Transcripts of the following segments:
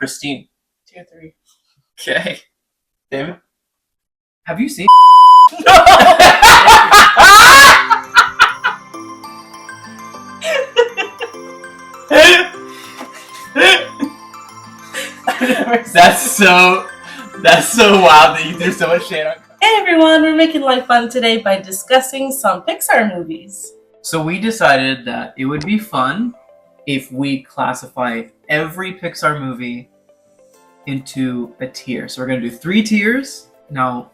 Christine. Tier 3. Okay. David? Have you seen? That's so wild that you threw so much shade on. Hey everyone, we're making life fun today by discussing some Pixar movies. So we decided that it would be fun if we classify every Pixar movie into a tier. So we're gonna do 3 tiers. Now,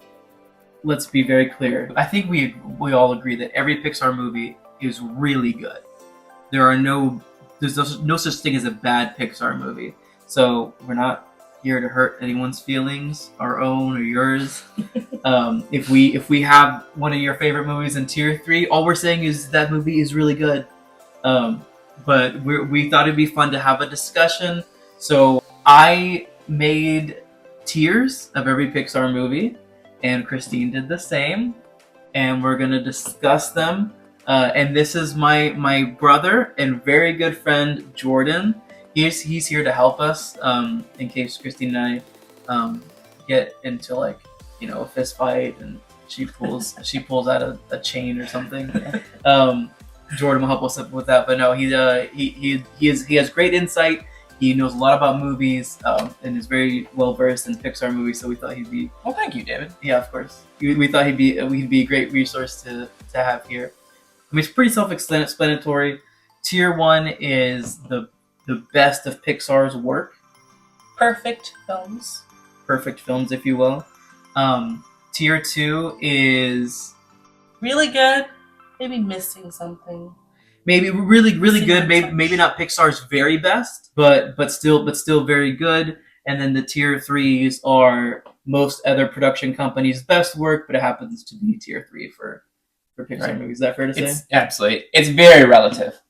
let's be very clear. I think we all agree that every Pixar movie is really good. There's no such thing as a bad Pixar movie. So we're not here to hurt anyone's feelings, our own or yours. If we have one of your favorite movies in tier 3, all we're saying is that movie is really good. But we thought it'd be fun to have a discussion. So I made tiers of every Pixar movie, and Christine did the same. And we're gonna discuss them. And this is my brother and very good friend Jordan. He's here to help us in case Christine and I get into a fist fight and she pulls out a chain or something. Jordan will help us with that. But no, he has great insight. He knows a lot about movies and is very well versed in Pixar movies. So we thought he'd be. Well, thank you, David. Yeah, of course. We thought he'd be a great resource to have here. I mean, it's pretty self-explanatory. Tier 1 is the best of Pixar's work. Perfect films. Perfect films, if you will. Tier 2 is really good, maybe missing something. Maybe really good. Maybe not Pixar's very best, but still very good. And then the tier 3s are most other production companies' best work, but it happens to be tier 3 for Pixar movies. Is that fair to say? Absolutely. It's very relative.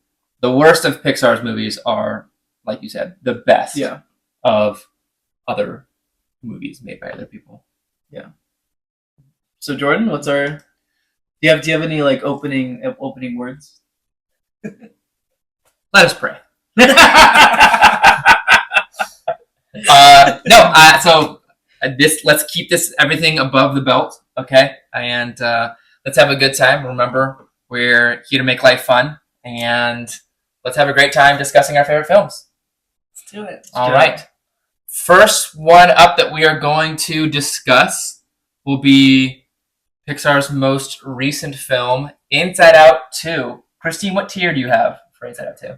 The worst of Pixar's movies are, like you said, the best of other movies made by other people. Yeah. So Jordan, do you have any opening words? Let us pray. Let's keep everything above the belt, okay? And let's have a good time. Remember, we're here to make life fun, and let's have a great time discussing our favorite films. Let's do it. All right. First one up that we are going to discuss will be Pixar's most recent film, Inside Out 2. Christine, what tier do you have for Inside Out 2?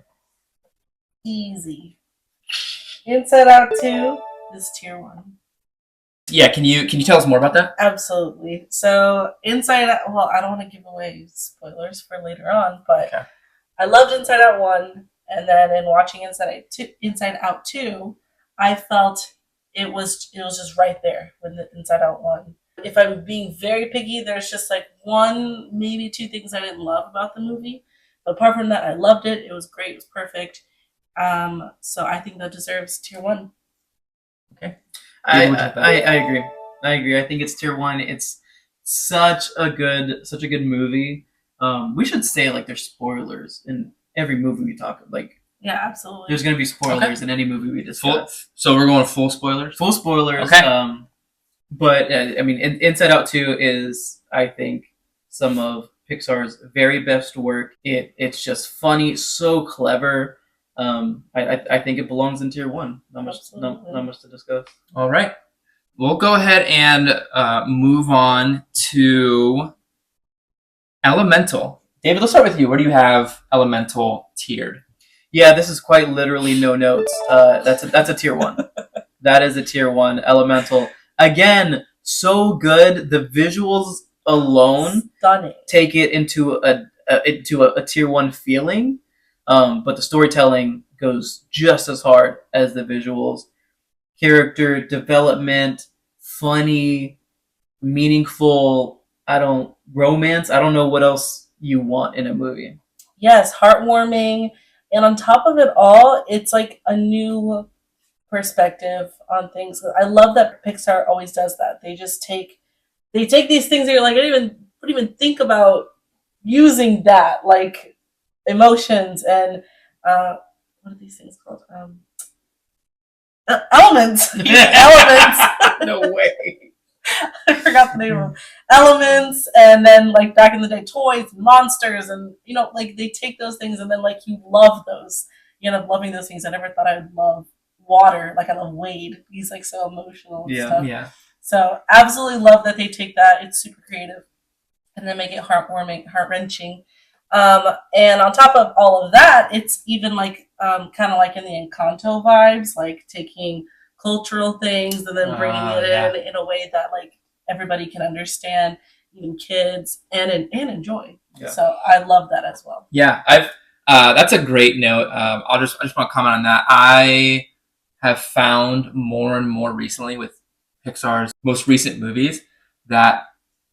Easy. Inside Out 2 is tier 1. Yeah, can you tell us more about that? Absolutely. So Inside Out, well, I don't want to give away spoilers for later on, but okay. I loved Inside Out 1, and then in watching Inside Out 2, I felt it was just right there with the Inside Out 1. If I'm being very picky, there's just one, maybe 2 things I didn't love about the movie. But apart from that, I loved it. It was great. It was perfect. So I think that deserves tier 1. Okay. I agree. I think it's tier 1. It's such a good movie. We should say there's spoilers in every movie we talk about. Yeah, absolutely. There's gonna be spoilers in any movie we discuss. So we're going full spoilers. Full spoilers. Okay. But I mean, Inside Out 2 is, I think, some of Pixar's very best work. It's just funny, so clever. I think it belongs in tier 1. Not much to discuss. All right, we'll go ahead and move on to Elemental. David, let's start with you. Where do you have Elemental tiered? Yeah, this is quite literally no notes. That's a tier 1. That is a tier 1. Elemental. Again, so good. The visuals alone stunning. Take it into a tier 1 feeling. But the storytelling goes just as hard as the visuals. Character development, funny, meaningful. Romance. I don't know what else you want in a movie. Yes, heartwarming, and on top of it all, it's a new perspective on things. I love that Pixar always does that. They just take these things that you're I wouldn't even think about using that, emotions and what are these things called? Elements. Elements. No way. I forgot the name of them. Elements, and then like back in the day, toys and monsters, and like they take those things, and then like you love those. You end up loving those things. I never thought I would love water. Like I love Wade. He's like so emotional and stuff. Yeah. So absolutely love that they take that. It's super creative, and then make it heartwarming, heart wrenching. And on top of all of that, it's even like kind of like in the Encanto vibes, like taking cultural things and then bringing it in a way that like everybody can understand, even kids, and enjoy. Yeah. So I love that as well. Yeah, I've that's a great note. I just want to comment on that. I have found more and more recently with Pixar's most recent movies that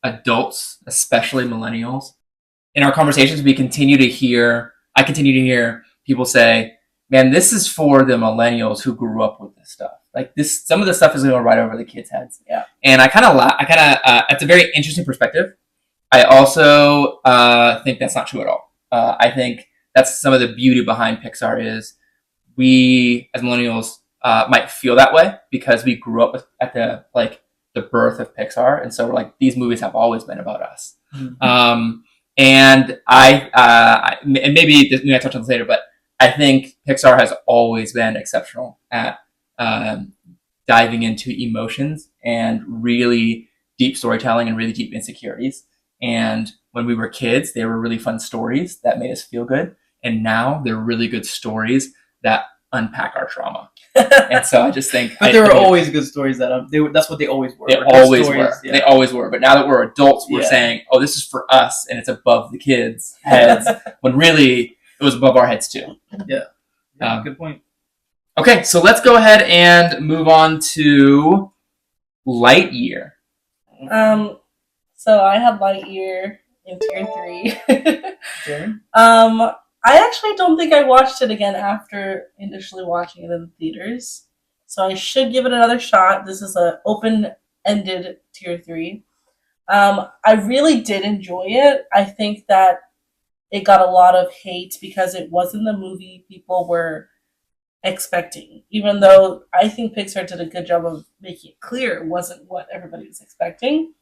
adults, especially millennials, in our conversations, I continue to hear people say, man, this is for the millennials who grew up with this stuff. Like this, some of the stuff is going right over the kids' heads. Yeah. And it's a very interesting perspective. I also think that's not true at all. I think that's some of the beauty behind Pixar is we as millennials might feel that way because we grew up at the birth of Pixar, and so we're like, these movies have always been about us. Mm-hmm. And and maybe I touch on this later, but I think Pixar has always been exceptional at diving into emotions and really deep storytelling and really deep insecurities. And when we were kids, they were really fun stories that made us feel good. And now they're really good stories that unpack our trauma. And so I just think... But there were always good stories that's what they always were. They always were. Yeah. They always were. But now that we're adults, we're saying, oh, this is for us, and it's above the kids' heads, when really it was above our heads too. Yeah. Good point. Okay, so let's go ahead and move on to Lightyear. So I had Lightyear in tier 3. Okay. I actually don't think I watched it again after initially watching it in the theaters. So I should give it another shot. This is an open-ended tier 3. I really did enjoy it. I think that it got a lot of hate because it wasn't the movie people were expecting. Even though I think Pixar did a good job of making it clear it wasn't what everybody was expecting.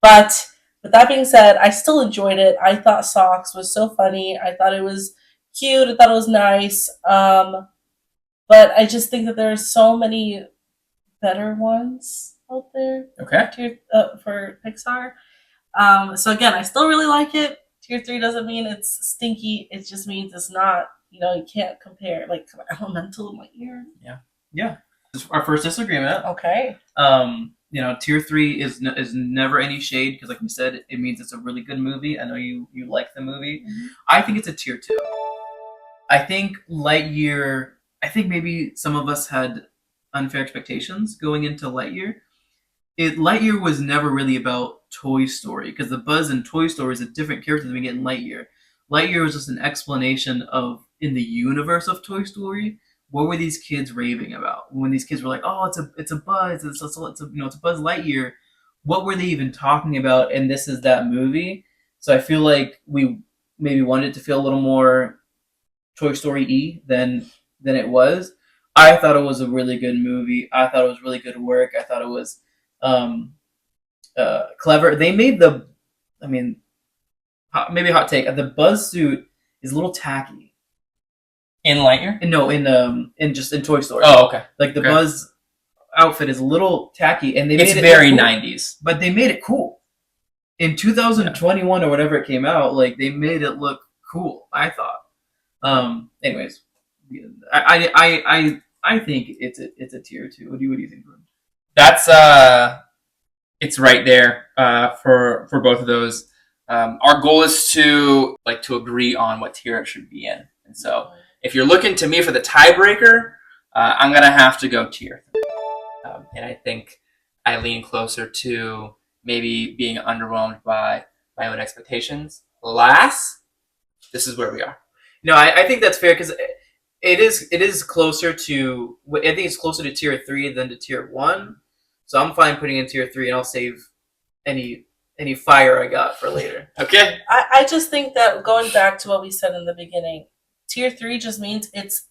But with that being said, I still enjoyed it. I thought Socks was so funny. I thought it was cute. I thought it was nice. But I just think that there are so many better ones out there. Okay. For Pixar. So again, I still really like it. Tier 3 doesn't mean it's stinky. It just means it's not, you can't compare. Like Elemental and Lightyear. Yeah. This is our first disagreement. Okay. Tier 3 is never any shade because, like we said, it means it's a really good movie. I know you like the movie. Mm-hmm. I think it's a tier 2. I think Lightyear. I think maybe some of us had unfair expectations going into Lightyear. Lightyear was never really about Toy Story because the Buzz in Toy Story is a different character than we get in Lightyear. Lightyear was just an explanation of in the universe of Toy Story. What were these kids raving about when these kids were like, "Oh, it's a Buzz, it's a Buzz Lightyear"? What were they even talking about? And this is that movie. So I feel like we maybe wanted it to feel a little more Toy Story-y than it was. I thought it was a really good movie. I thought it was really good work. I thought it was clever. They made maybe hot take. The Buzz suit is a little tacky. In Lightyear? No, in Toy Story. Oh, okay. Like the Buzz outfit is a little tacky, and it's very cool, 90s. But they made it cool. In 2021 or whatever it came out, like they made it look cool. I thought. Anyways, I think it's a tier 2. What do you think? That's it's right there for both of those. Our goal is to agree on what tier it should be in, and so. If you're looking to me for the tiebreaker, I'm going to have to go tier 3. And I think I lean closer to maybe being underwhelmed by my own expectations. Last, this is where we are. No, I think that's fair because it is closer to... I think it's closer to tier 3 than to tier 1. So I'm fine putting in tier 3 and I'll save any fire I got for later. Okay. I just think that going back to what we said in the beginning, tier 3 just means it's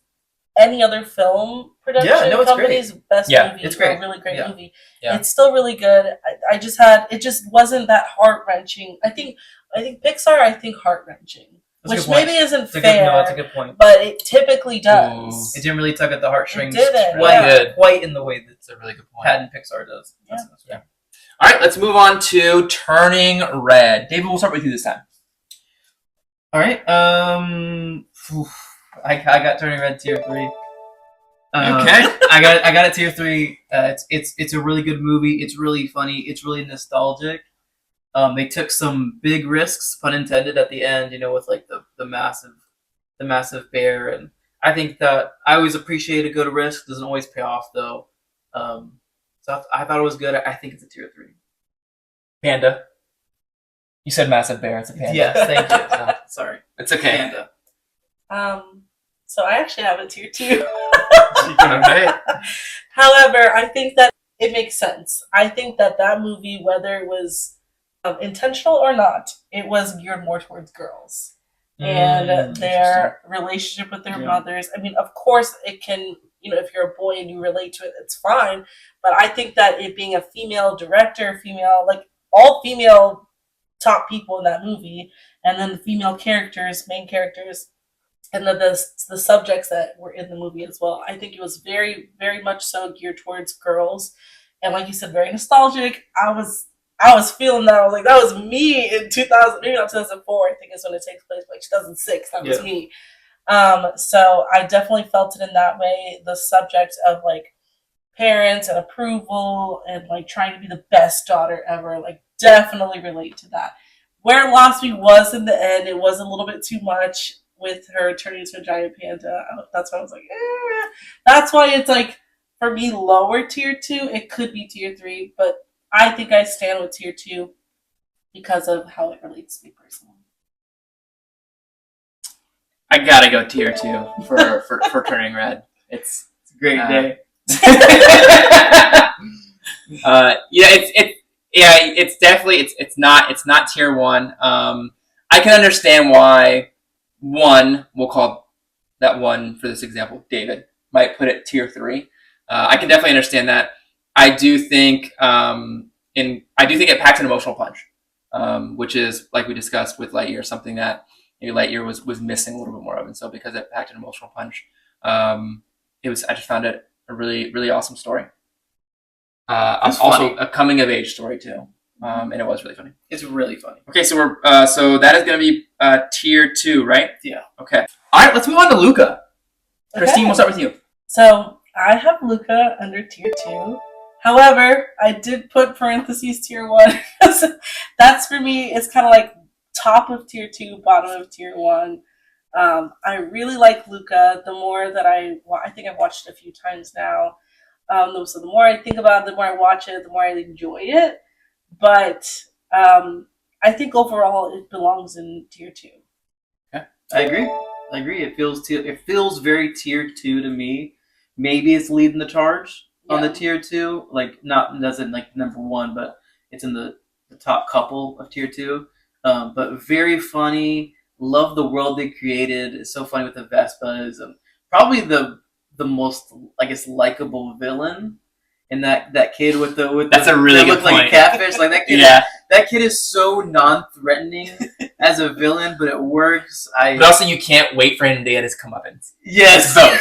any other film production no, it's company's best Yeah, movie, it's great. a really great Yeah. movie. Yeah. It's still really good. I just it just wasn't that heart wrenching. I think Pixar. I think heart wrenching, That's a which good point. maybe isn't It's a fair. good, no, it's a good point. But it typically does. It didn't really tug at the heartstrings. It didn't, quite, yeah. quite in the way that That's a really good point. Pat and Pixar does. Yeah. Yeah. All right, let's move on to Turning Red. David, we'll start with you this time. All right. I got Turning Red tier 3. Okay. I got it tier 3. It's a really good movie. It's really funny. It's really nostalgic. They took some big risks, pun intended, at the end. With like the massive bear, and I think that I always appreciate a good risk. Doesn't always pay off though. So I thought it was good. I think it's a tier 3. Panda. You said massive bear. It's a panda. Yes, thank you. Sorry, It's okay. Panda. So I actually have a tier 2. Okay. However, I think that it makes sense. I think that movie, whether it was intentional or not, it was geared more towards girls and their relationship with their mothers. I mean, of course, it can. If you're a boy and you relate to it, it's fine. But I think that it being a female director, all female top people in that movie, and then the female characters, main characters, and the subjects that were in the movie as well. I think it was very, very much so geared towards girls, and like you said, very nostalgic. I was feeling that. I was like, that was me in 2000, maybe not 2004. I think is when it takes place, like 2006. That was me. So I definitely felt it in that way. The subject of like parents and approval and like trying to be the best daughter ever, like definitely relate to that. Where it lost me was in the end. It was a little bit too much with her turning into a giant panda. That's why I was like, eh. That's why it's like, for me, lower tier 2. It could be tier 3, but I think I stand with tier 2 because of how it relates to me personally. I gotta go tier 2 for Turning Red. It's a great day. It's definitely it's not tier 1. I can understand why we'll call that one for this example, David might put it tier 3. I can definitely understand that. I do think it packs an emotional punch, which is, like we discussed with Lightyear, something that maybe Lightyear was missing a little bit more of, and so because it packed an emotional punch, I just found it a really, really awesome story. Also a coming of age story too, and it was really funny. It's really funny. Okay, so so that is going to be tier 2, right? Yeah. Okay. All right, let's move on to Luca. Christine, we'll start with you. So I have Luca under tier 2. However, I did put parentheses tier 1. That's for me. It's kind of like top of tier 2, bottom of tier 1. I really like Luca. The more that I think I've watched it a few times now. So the more I think about it, the more I watch it, the more I enjoy it. But I think overall it belongs in tier 2. Okay. I agree. It feels very tier 2 to me. Maybe it's leading the charge on the tier 2. Like, not doesn't like number 1, but it's in the top couple of tier 2. But very funny. Love the world they created. It's so funny with the Vespas. Probably the most, I guess, likable villain. And that kid with that's a really good looked point. Like a catfish. Like that kid. Yeah. That kid is so non-threatening as a villain, but it works. But also, you can't wait for him to get his comeuppance. Yes. Both.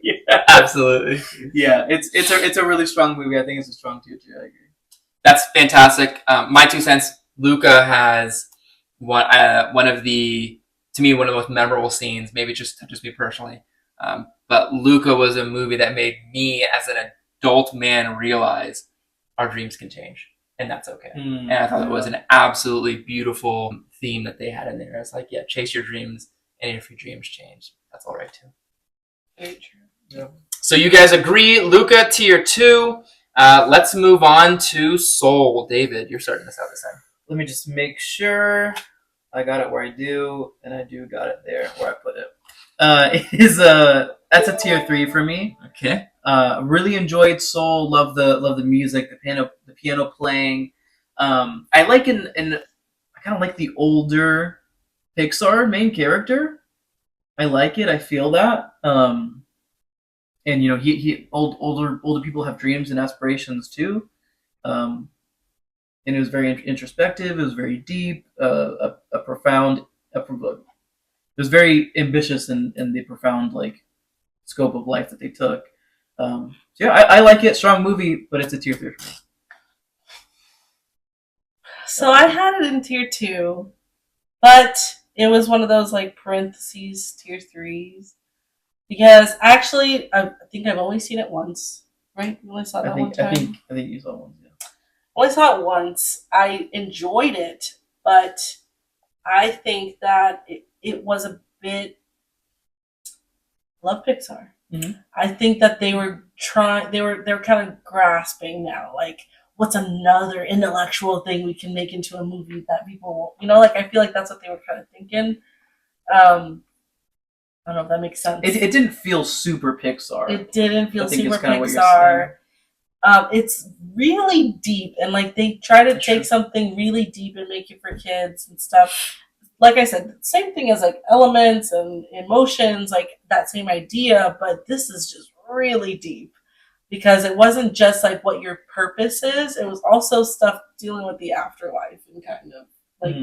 Yeah, absolutely. Yeah, it's a really strong movie. I think it's a strong tier 2. I agree. That's fantastic. My 2 cents. Luca has one of the most memorable scenes. Maybe it just touches me personally. But Luca was a movie that made me, as an adult man, realize our dreams can change, and that's okay. And I thought it was an absolutely beautiful theme that they had in there. It's like, yeah, chase your dreams, and if your dreams change, that's all right too. Very true. Yeah. So you guys agree, Luca, tier 2. Let's move on to Soul. David, you're starting this out this time. Let me just make sure I got it where I do, and I do got it there where I put it. That's a tier 3 for me. Okay. Really enjoyed Soul. Love the music, the piano playing. I like I kind of like the older Pixar main character. I like it. I feel that. And you know, older people have dreams and aspirations too. Um, and it was very introspective. It was very deep, a profound. It was very ambitious in the profound like scope of life that they took. So yeah, I like it. Strong movie, but it's a tier 3 for me. So I had it in tier 2, but it was one of those like parentheses tier 3s because actually I think I've only seen it once. Right? You only saw that one time. I think you saw one. Yeah. Only saw it once. I enjoyed it, but I think that it was a bit. Love Pixar. Mm-hmm. I think that they were trying. They're kind of grasping now. Like, what's another intellectual thing we can make into a movie that people will, like I feel like that's what they were kind of thinking. I don't know if that makes sense. It didn't feel super Pixar. It didn't feel super Pixar. It's really deep, and like they try to take something really deep and make it for kids and stuff. Like I said, same thing as like elements and emotions, like that same idea, but this is just really deep because it wasn't just like what your purpose is, it was also stuff dealing with the afterlife and kind of like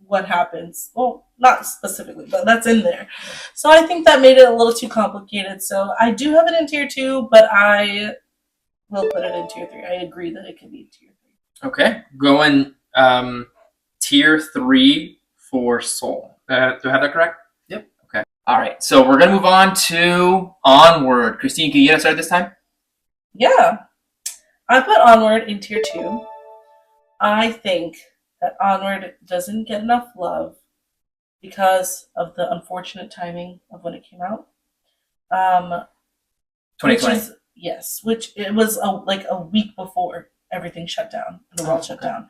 what happens. Well, not specifically, but that's in there. So I think that made it a little too complicated. So I do have it in tier 2, but I will put it in tier 3. I agree that it can be tier 3. Okay, going tier 3 for Soul. Do I have that correct? Yep. Okay. All right. So we're gonna move on to Onward. Christine, can you get us started this time? Yeah, I put Onward in tier 2. I think that Onward doesn't get enough love because of the unfortunate timing of when it came out. 2020. Yes, which it was like a week before everything shut down, the world shut down.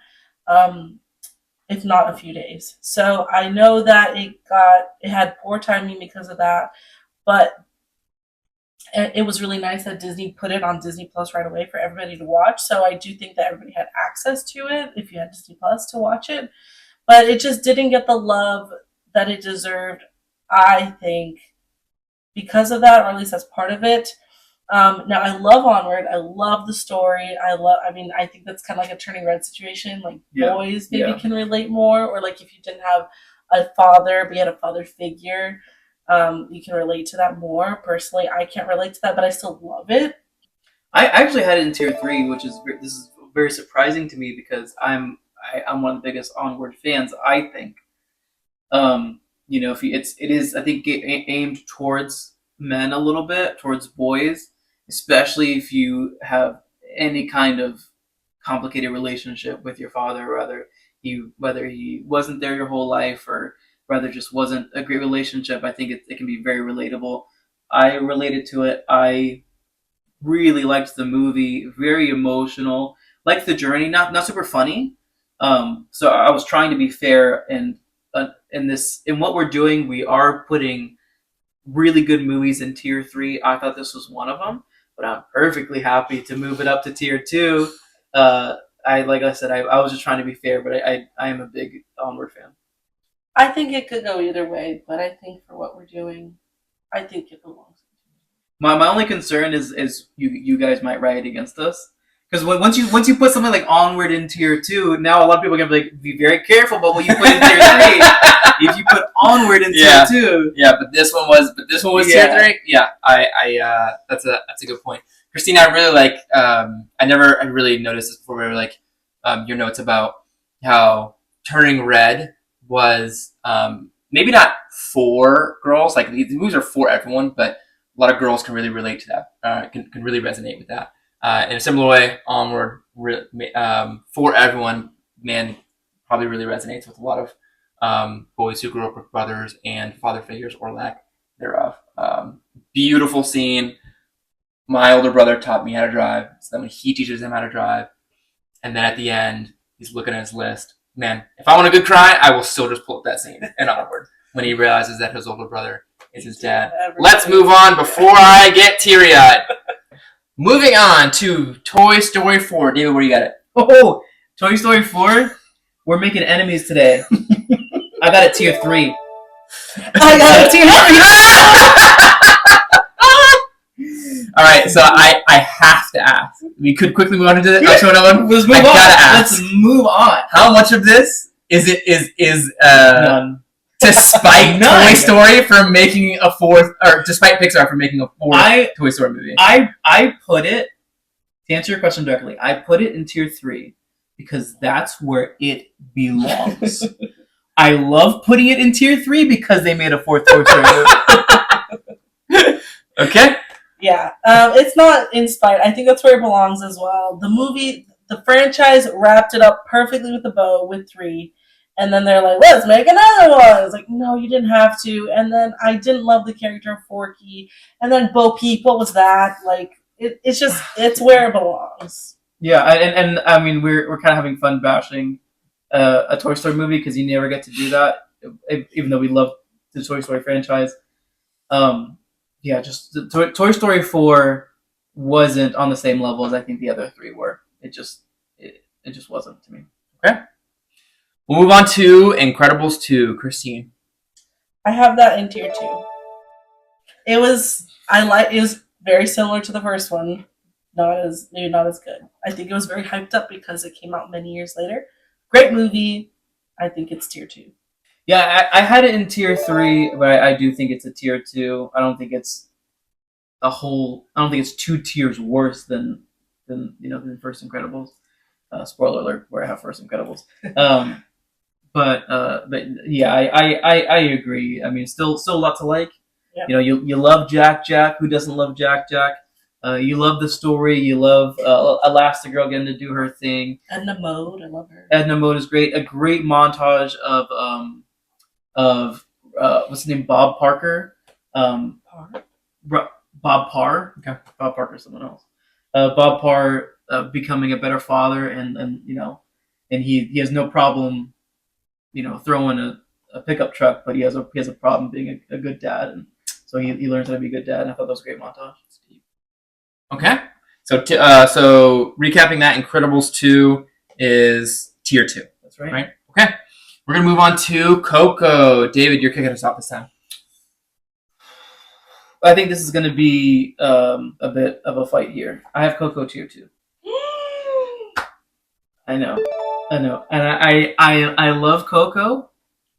If not a few days. So I know that it had poor timing because of that, but it was really nice that Disney put it on Disney Plus right away for everybody to watch. So I do think that everybody had access to it if you had Disney Plus to watch it, but it just didn't get the love that it deserved, I think, because of that, or at least that's part of it. Now I love Onward. I love the story. I think that's kind of like a Turning Red situation. Like boys maybe can relate more, or like if you didn't have a father, but you had a father figure, you can relate to that more. Personally, I can't relate to that, but I still love it. I actually had it in tier 3, which is this is very surprising to me because I'm one of the biggest Onward fans. I think, it is I think aimed towards men a little bit, towards boys, especially if you have any kind of complicated relationship with your father, whether he wasn't there your whole life or whether just wasn't a great relationship. I think it can be very relatable. I related to it. I really liked the movie, very emotional, liked the journey, not super funny. So I was trying to be fair, and in what we're doing, we are putting really good movies in tier 3. I thought this was one of them, but I'm perfectly happy to move it up to tier 2. Like I said, I was just trying to be fair, but I am a big Onward fan. I think it could go either way, but I think for what we're doing, I think it belongs. My only concern is you guys might riot against us. Because once you put something like Onward in tier 2, now a lot of people are gonna be very careful about what you put in tier 3. If you put Onward in tier 2, but this one was tier 3. Yeah, I that's a good point, Christina. I really like. I really noticed this before. We were like your notes about how Turning Red was maybe not for girls. Like these movies are for everyone, but a lot of girls can really relate to that. Can really resonate with that. In a similar way, Onward for everyone, man, probably really resonates with a lot of boys who grew up with brothers and father figures or lack thereof. Beautiful scene. My older brother taught me how to drive, so then when he teaches him how to drive, and then at the end, he's looking at his list. Man, if I want a good cry, I will still just pull up that scene in Onward when he realizes that his older brother is his dad. Let's move on before I get teary-eyed. Moving on to Toy Story 4. David, where you got it? Oh, Toy Story 4? We're making enemies today. I got it tier 3. I got a tier 3. All right, so I have to ask. We could quickly move on to the next one. Let's move on. Ask. Let's move on. How much of this is None. to spite None. Toy Story for making a fourth, or despite Pixar for making a fourth Toy Story movie? I put it, to answer your question directly, I put it in tier 3 because that's where it belongs. I love putting it in tier 3 because they made a fourth Toy Story movie. Okay. Yeah, it's not inspired. I think that's where it belongs as well. The movie, the franchise wrapped it up perfectly with a bow with 3. And then they're like, let's make another one. It's like, no, you didn't have to. And then I didn't love the character of Forky. And then Bo Peep, what was that? Like, it's where it belongs. Yeah, and I mean, we're kind of having fun bashing a Toy Story movie because you never get to do that, even though we love the Toy Story franchise. Yeah, just Toy Story 4 wasn't on the same level as I think the other 3 were. It just wasn't to me. Okay. We'll move on to Incredibles 2. Christine. I have that in tier 2. It was very similar to the first one. Not as good. I think it was very hyped up because it came out many years later. Great movie. I think it's tier 2. Yeah, I had it in tier 3, but I do think it's a tier 2. I don't think it's I don't think it's 2 tiers worse than the first Incredibles. Spoiler alert, where I have first Incredibles. But yeah, I agree. I mean, still a lot to like. Yeah. You love Jack. Who doesn't love Jack? You love the story. You love Elastigirl getting to do her thing. Edna Mode, I love her. Edna Mode is great. A great montage of what's his name? Bob Parker. Bob Parr. Okay. Bob Parker's someone else. Bob Parr becoming a better father, and he has no problem, throwing a pickup truck, but he has a problem being a good dad, and so he learns how to be a good dad. And I thought that was a great montage. Okay. So recapping that, Incredibles 2 is tier 2. That's right. Right. Okay. We're gonna move on to Coco. David, you're kicking us off this time. I think this is going to be a bit of a fight here. I have Coco tier 2. I know, and I love Coco.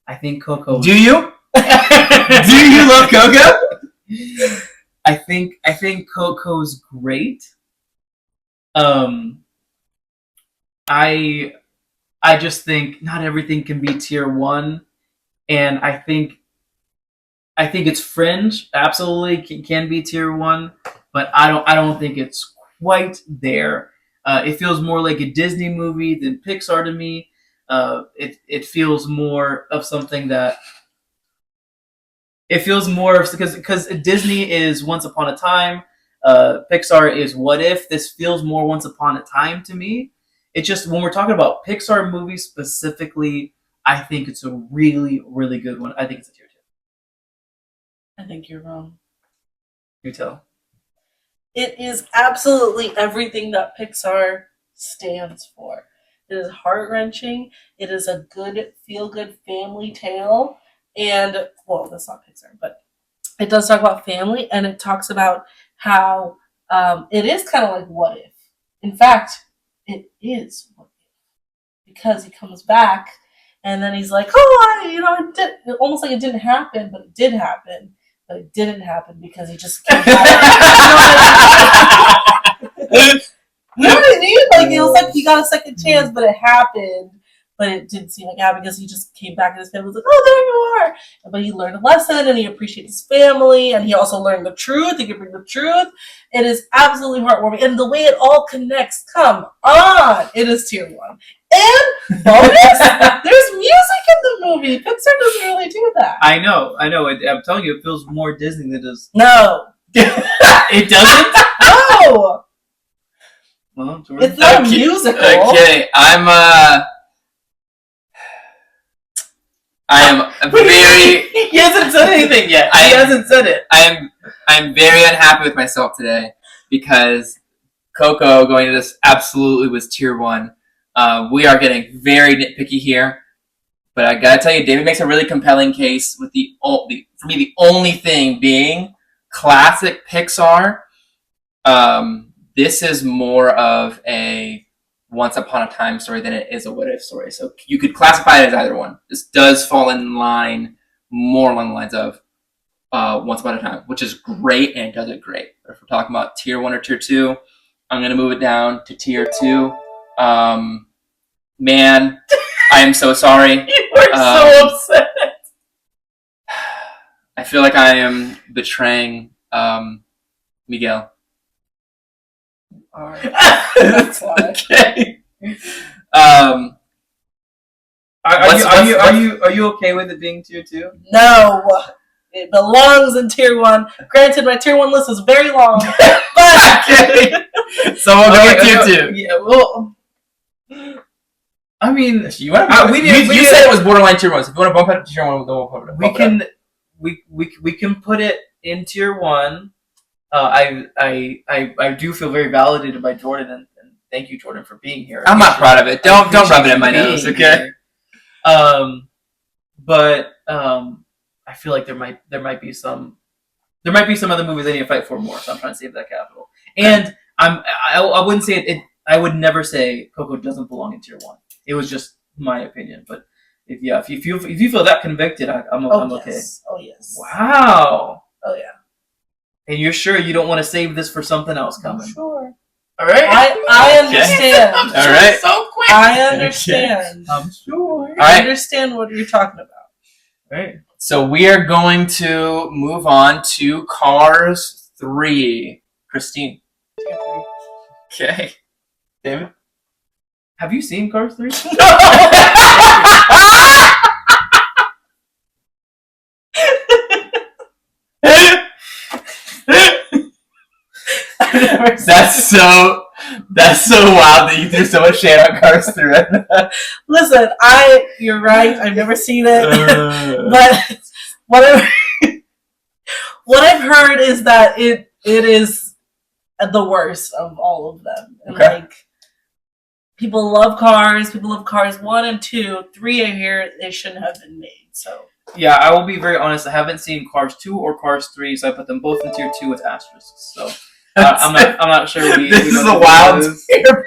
I think Coco. Do you? Do you love Coco? I think Coco's great. I just think not everything can be tier 1, and I think it's fringe. Absolutely can be tier 1, but I don't think it's quite there. It feels more like a Disney movie than Pixar to me. It feels more of something that. It feels more because Disney is Once Upon a Time, Pixar is What If. This feels more Once Upon a Time to me. It's just when we're talking about Pixar movies specifically, I think it's a really, really good one. I think it's a tier 2. I think you're wrong. You tell. It is absolutely everything that Pixar stands for. It is heart-wrenching. It is a good, feel-good family tale. And, well, that's not Pixar, but it does talk about family, and it talks about how it is kind of like What If. In fact, it is What If. Because he comes back, and then he's like, it did, almost like it didn't happen, but it did happen. But it didn't happen because he just came back. You know what I mean? Like, it was like he got a second chance, but it happened. But it didn't seem like it happened because he just came back and his family was like, oh, there you are. But he learned a lesson and he appreciated his family and he also learned the truth. He could bring the truth. It is absolutely heartwarming. And the way it all connects, come on. It is tier 1. And bonus, there's music in the movie. Pixar doesn't really do that. I know. I'm telling you, it feels more Disney than it does. No. It doesn't? No. Well, it's not a musical. Okay, I am very. He hasn't said anything yet. He hasn't said it. I'm very unhappy with myself today because Coco going to this absolutely was tier 1. We are getting very nitpicky here, But I gotta tell you, David makes a really compelling case with for me, the only thing being classic Pixar. This is more of a once upon a time story than it is a what if story. So you could classify it as either one. This does fall in line more along the lines of Once Upon a Time, which is great and does it great. But if we're talking about tier 1 or tier 2, I'm gonna move it down to tier 2. Man, I am so sorry. You were so upset. I feel like I am betraying Miguel. Alright. That's why. Okay. Are you okay with it being tier 2? No. It belongs in tier 1. Granted, my tier 1 list is very long. But Okay. So we'll go with tier 2. Yeah, well, I mean, You said it was borderline tier 1, so if you want to bump it to tier 1, then we'll put it. We can put it in tier 1. I do feel very validated by Jordan, and thank you, Jordan, for being here. I'm not proud of it. Don't rub it in my nose, okay? But I feel like there might be some other movies I need to fight for more. So I'm trying to save that capital. And I wouldn't say it. I would never say Coco doesn't belong in tier 1. It was just my opinion. But if you feel that convicted, I'm okay. Yes. Oh yes. Wow. Oh yeah. And you're sure you don't want to save this for something else coming? I'm sure. All right. I understand. All right. So quick. I understand. I'm sure. I understand what you're talking about. Right. So we are going to move on to Cars 3. Christine. Okay. David? Have you seen Cars 3? That's so wild that you threw so much shade on Cars 3. Listen, you're right. I've never seen it, but what I've heard is that it is the worst of all of them. And okay. Like, people love Cars. People love Cars 1 and 2. 3 I hear they shouldn't have been made. So yeah, I will be very honest. I haven't seen Cars 2 or Cars 3, so I put them both in tier 2 with asterisks. So I'm not sure. This is a wild tier.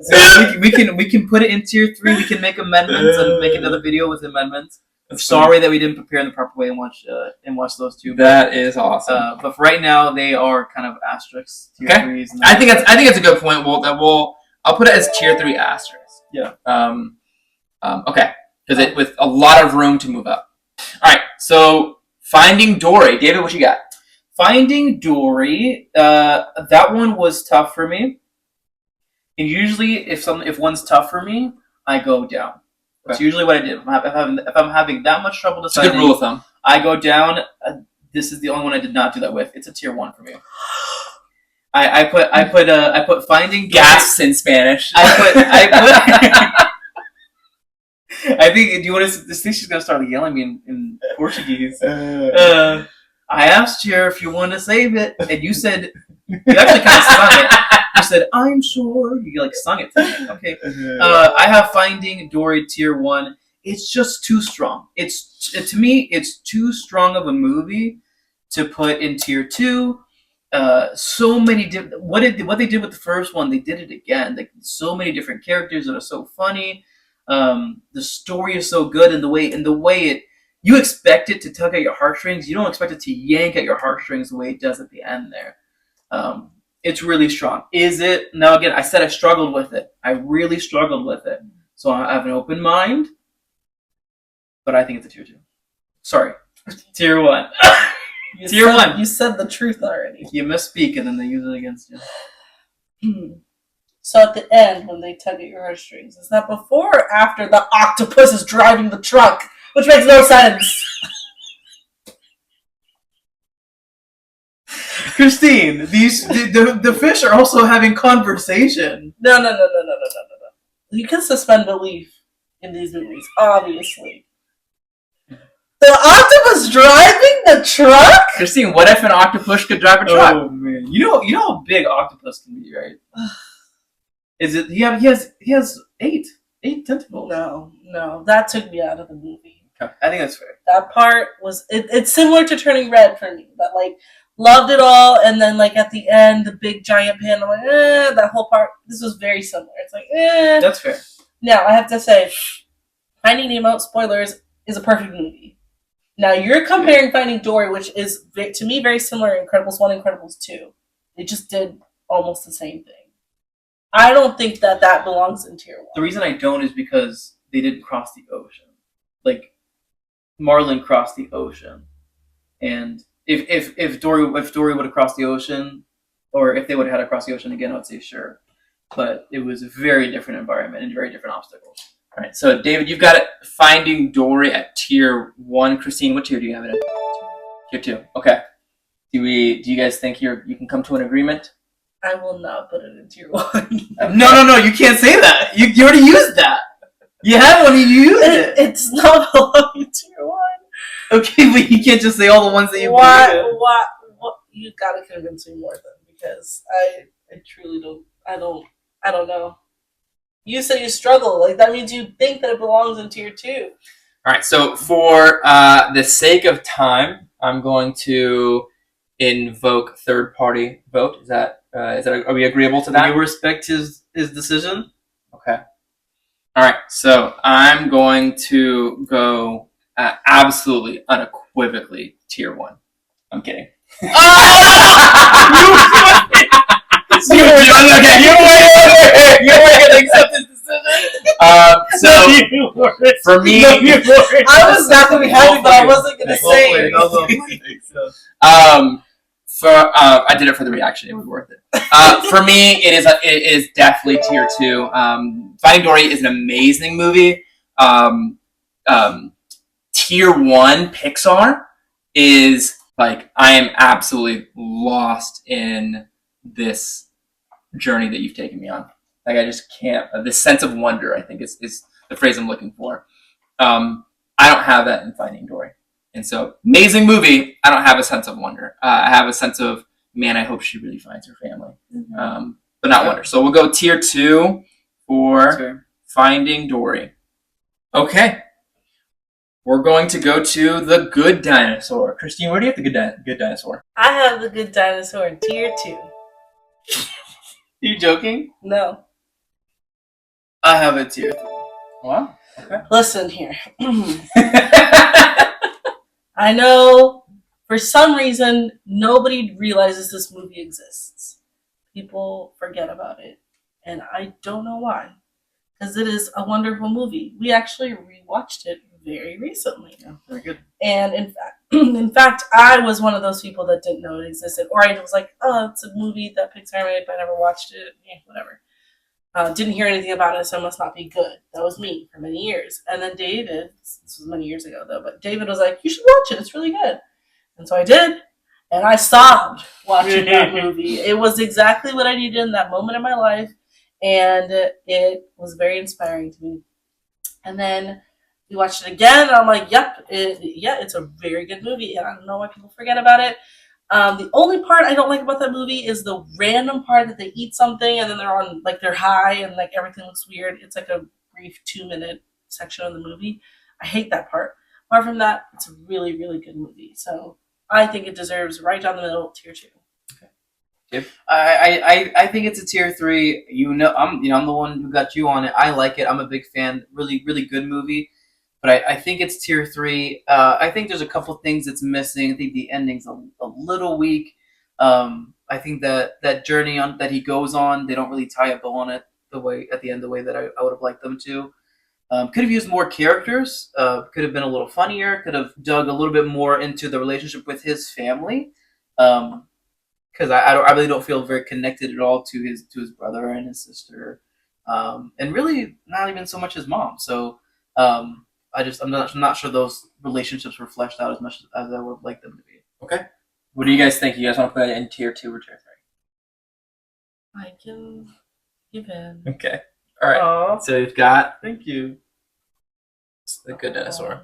So we can put it in tier 3. We can make amendments and make another video with amendments. I'm sorry that we didn't prepare in the proper way and watch those two. That is awesome. But for right now, they are kind of asterisks. Tier 3s. I think it's a good point. I'll put it as tier 3 asterisk. Yeah. Okay, because with a lot of room to move up. All right. So Finding Dory, David, what you got? Finding Dory. That one was tough for me. And usually, if one's tough for me, I go down. That's usually what I do. If I'm having that much trouble deciding, it's a good rule of thumb. I go down. This is the only one I did not do that with. It's a tier 1 for me. I put Finding Dory. Gasps in Spanish. I think. Do you want to? This thing she's gonna start yelling at me in Portuguese. I asked you if you want to save it, and you said you actually kind of sung it. You said, "I'm sure." You sung it to me. Okay. I have Finding Dory tier 1. It's just too strong. To me, it's too strong of a movie to put in tier 2. So many what they did with the first one, they did it again. Like, so many different characters that are so funny. The story is so good, and the way you expect it to tug at your heartstrings. You don't expect it to yank at your heartstrings the way it does at the end there. It's really strong. Is it? Now again, I said I struggled with it. I really struggled with it. So I have an open mind, but I think it's a tier 2. Sorry, tier 1. Tier 1. You said the truth already. You misspeak, and then they use it against you. So at the end, when they tug at your heartstrings, is that before or after the octopus is driving the truck? Which makes no sense. Christine, the fish are also having conversation. No. You can suspend belief in these movies, obviously. The octopus driving the truck? Christine, what if an octopus could drive a truck? Oh man, you know how big octopus can be, right? Is it? He has 8. 8 tentacles. No, that took me out of the movie. Okay. I think that's fair. That part was it's similar to Turning Red for me. That like loved it all, and then like at the end, the big giant pan. I'm like, that whole part. This was very similar. It's like, That's fair. Now I have to say, Finding Nemo, spoilers, is a perfect movie. Now you're comparing Finding Dory, which is to me very similar to Incredibles 1 and Incredibles 2. They just did almost the same thing. I don't think that belongs in tier 1. The reason I don't is because they didn't cross the ocean. Like Marlin crossed the ocean, and if Dory would have crossed the ocean, or if they would have had to cross the ocean again, I would say sure. But it was a very different environment and very different obstacles. All right, so David, you've got Finding Dory at tier 1. Christine, what tier do you have it at? Tier 2. Okay. Do you guys think you can come to an agreement? I will not put it in tier 1. No, you can't say that. You already used that. You had one and you used it. It's not belonging in tier 1. Okay, but you can't just say all the ones that you What? You gotta convince me more then, because I truly don't. I don't know. You said you struggle. Like that means you think that it belongs in tier 2. All right. So for the sake of time, I'm going to invoke third-party vote. Is that are we agreeable to that? You respect his decision. Okay. All right. So I'm going to go absolutely unequivocally tier 1. I'm kidding. You were going to accept his decision. So for me, I was not going to be happy, but I wasn't going to say it. I did it for the reaction. It was worth it. For me, it is definitely tier 2. Finding Dory is an amazing movie. Tier 1 Pixar is like I am absolutely lost in this journey that you've taken me on. Like I just can't. This sense of wonder, I think, is the phrase I'm looking for. I don't have that in Finding Dory, and so amazing movie. I don't have a sense of wonder. I have a sense of man. I hope she really finds her family, but not wonder. So we'll go tier 2 for Finding Dory. Okay. We're going to go to the Good Dinosaur. Christine, where do you have the Good Dinosaur? I have the Good Dinosaur in tier 2. You joking? No. I have it tier 3. Wow. Okay. Listen here. I know for some reason nobody realizes this movie exists. People forget about it. And I don't know why. Because it is a wonderful movie. We actually rewatched it very recently. Yeah, very good. And in fact, I was one of those people that didn't know it existed. Or I was like, oh, it's a movie that Pixar made, but I never watched it. Yeah, whatever. Didn't hear anything about it, so it must not be good. That was me for many years. And then David, this was many years ago though, but David was like, you should watch it. It's really good. And so I did. And I sobbed watching that movie. It was exactly what I needed in that moment in my life. And it was very inspiring to me. And then we watched it again, and I'm like, yep, it's a very good movie, and I don't know why people forget about it. The only part I don't like about that movie is the random part that they eat something, and then they're high, and like everything looks weird. It's like a brief 2-minute section of the movie. I hate that part. Apart from that, it's a really, really good movie. So I think it deserves right down the middle, tier 2. Yep. I think it's a tier 3. I'm the one who got you on it. I like it. I'm a big fan. Really, really good movie. But I think it's tier 3. I think there's a couple things that's missing. I think the ending's a little weak. I think that journey that he goes on, they don't really tie a bow on it the way that I would have liked them to. Could have used more characters. Could have been a little funnier. Could have dug a little bit more into the relationship with his family. Because I really don't feel very connected at all to his brother and his sister, and really not even so much his mom. So I'm not sure those relationships were fleshed out as much as I would like them to be. Okay. What do you guys think? You guys want to put it in tier 2 or tier 3? I can give in. Okay. All right. Aww. So we've got Thank you. the Good Dinosaur.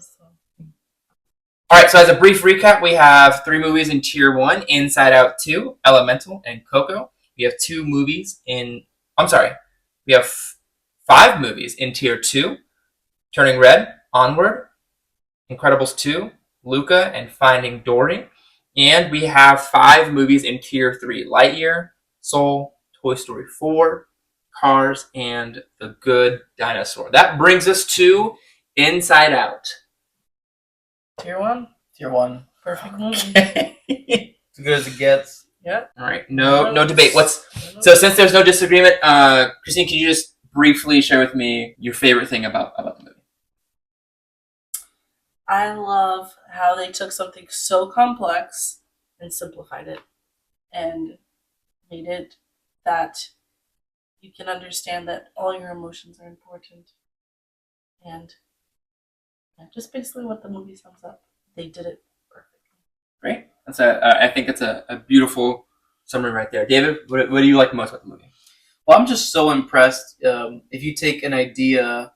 All right, so as a brief recap, we have 3 movies in tier 1, Inside Out 2, Elemental, and Coco. We have 2 movies we have 5 movies in Tier 2. Turning Red, Onward, Incredibles 2, Luca, and Finding Dory. And we have 5 movies in Tier 3. Lightyear, Soul, Toy Story 4, Cars, and The Good Dinosaur. That brings us to Inside Out. Tier 1. Tier 1. Perfect movie. As good as it gets. Yep. All right. No debate. So since there's no disagreement, Christine, can you just briefly share with me your favorite thing about the movie? I love how they took something so complex and simplified it and made it that you can understand that all your emotions are important. And just basically what the movie sums up. They did it perfectly. Great. I think it's a beautiful summary right there. David, what do you like most about the movie? Well, I'm just so impressed. If you take an idea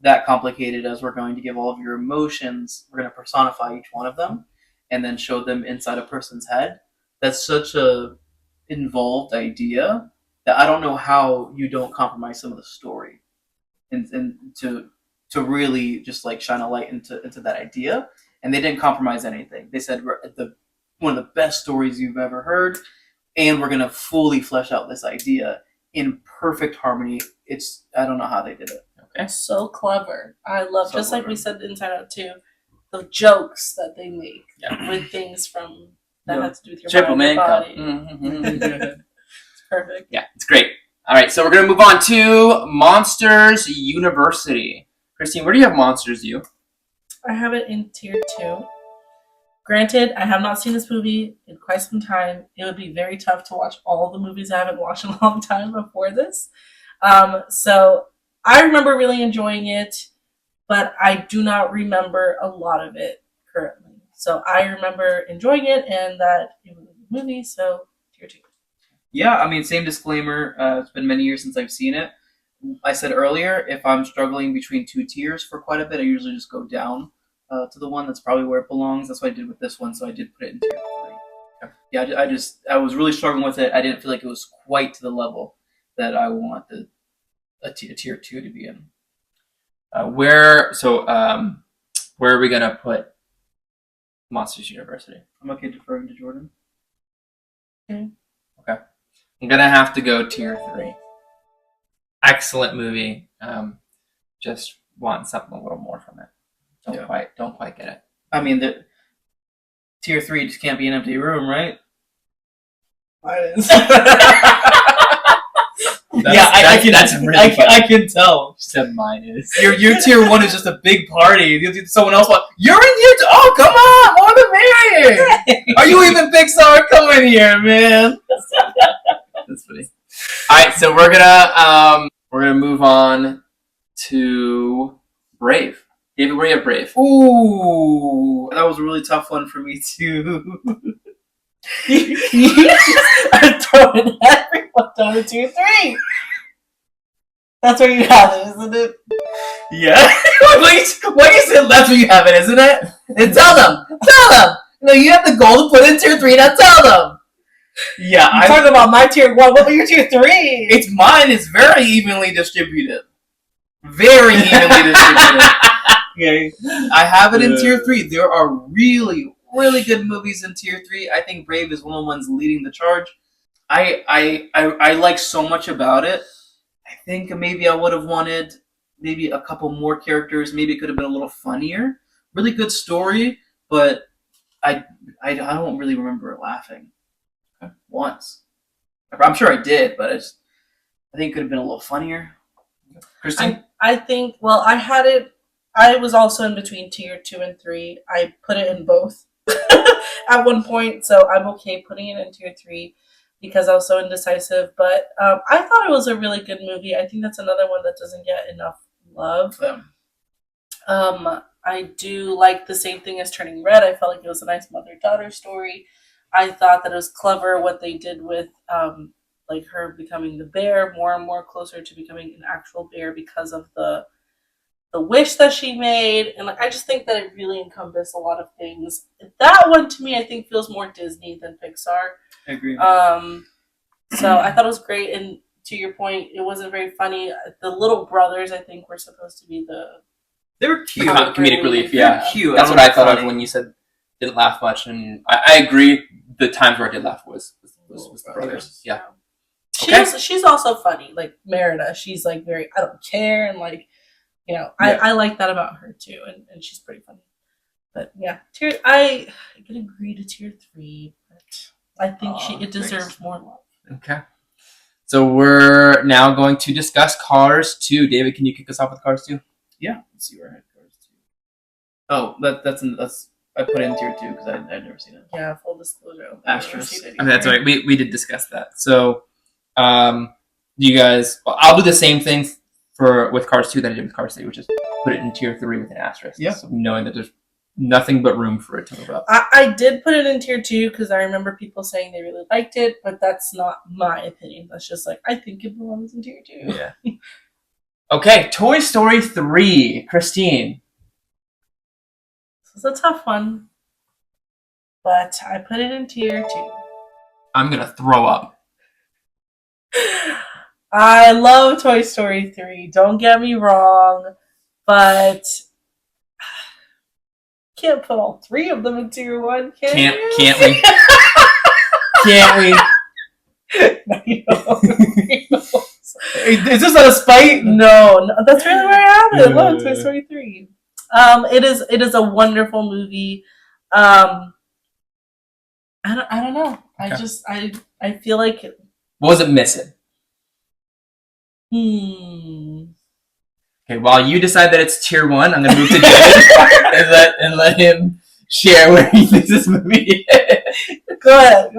that complicated as we're going to give all of your emotions, we're going to personify each one of them and then show them inside a person's head. That's such a involved idea that I don't know how you don't compromise some of the story and to really just like shine a light into that idea. And they didn't compromise anything. They said we're at one of the best stories you've ever heard, and we're going to fully flesh out this idea in perfect harmony. I don't know how they did it. Okay. So clever. I love, just clever. Like we said Inside Out 2, the jokes that they make with things from that have to do with your triple mind makeup. It's perfect. Yeah, it's great. All right, so we're going to move on to Monsters University. Christine, where do you have Monsters U? I have it in Tier 2. Granted, I have not seen this movie in quite some time. It would be very tough to watch all the movies I haven't watched in a long time before this. So I remember really enjoying it, but I do not remember a lot of it currently. So I remember enjoying it and that it was a good movie, so Tier 2. Yeah, I mean, same disclaimer. It's been many years since I've seen it. I said earlier, if I'm struggling between 2 tiers for quite a bit, I usually just go down to the one that's probably where it belongs. That's what I did with this one, so I did put it in Tier 3. Yeah, I was really struggling with it. I didn't feel like it was quite to the level that I want a Tier 2 to be in. Where are we gonna put Monsters University? I'm okay deferring to Jordan. Okay. I'm gonna have to go Tier 3. Excellent movie. Just want something a little more from it. Don't quite get it. I mean, the Tier 3 just can't be an empty room, right? Mine is. I can tell. She said mine is. Your Tier 1 is just a big party. Someone else you're in Tier 2? Oh, come on, more than me. Are you even Pixar? Come in here, man. That's funny. All right, so we're gonna move on to Brave. David, where are you at Brave? Ooh, that was a really tough one for me too. I'm throwing everyone down to 2, 3. That's where you have it, isn't it? Yeah. Why you said that's where you have it, isn't it? And tell them. No, you have the goal to put in Tier 3. Now tell them. Yeah, I'm talking about my Tier 1. What about your Tier 3? It's mine. It's very evenly distributed. Very evenly distributed. Okay. I have it in Tier 3. There are really, really good movies in Tier 3. I think Brave is one of the ones leading the charge. I like so much about it. I think maybe I would have wanted maybe a couple more characters. Maybe it could have been a little funnier. Really good story, but I don't really remember laughing once. I'm sure I did, but I think it could have been a little funnier. Christine? I think, well, I had it. I was also in between Tier 2 and 3. I put it in both at one point, so I'm okay putting it in Tier 3 because I was so indecisive. But I thought it was a really good movie. I think that's another one that doesn't get enough love. I do like the same thing as Turning Red. I felt like it was a nice mother-daughter story. I thought that it was clever what they did with like her becoming the bear, more and more closer to becoming an actual bear because of the wish that she made. And like, I just think that it really encompassed a lot of things. That one to me, I think feels more Disney than Pixar. I agree. So I thought it was great. And to your point, it wasn't very funny. The little brothers, I think, were supposed to be They were cute. Comedic relief, They were yeah. cute. That's what I thought of when you said didn't laugh much, and I agree. The times where I did laugh was the brothers. Yeah. She's also funny, like Merida. She's like very I don't care, and like I like that about her too, and she's pretty funny. But yeah, I can agree to tier 3, but I think it deserves more love. Okay. So we're now going to discuss Cars 2. David, can you kick us off with Cars 2? Yeah. Let's see where I had Cars 2. Oh, that's I put it in tier 2 because I'd never seen it. Yeah, full disclosure. Asterisk. Okay, that's right. We did discuss that. So, you guys, I'll do the same thing with Cars 2 that I did with Cars 3, which is put it in tier 3 with an asterisk. Yeah. So knowing that there's nothing but room for it to move up. I did put it in tier 2 because I remember people saying they really liked it, but that's not my opinion. That's just like, I think it belongs in tier 2. Yeah. Okay, Toy Story 3. Christine. This is a tough one, but I put it in tier 2. I'm going to throw up. I love Toy Story 3. Don't get me wrong, but can't put all 3 of them in tier 1, Can't you? we? Can't we? No, you don't. Is this out of spite? No, that's really where I have it. I love Toy Story 3. It is a wonderful movie. I don't know. Okay. I feel like What was it missing? Okay, while you decide that it's tier 1, I'm going to move to David and let him share where he thinks this movie is. Go ahead.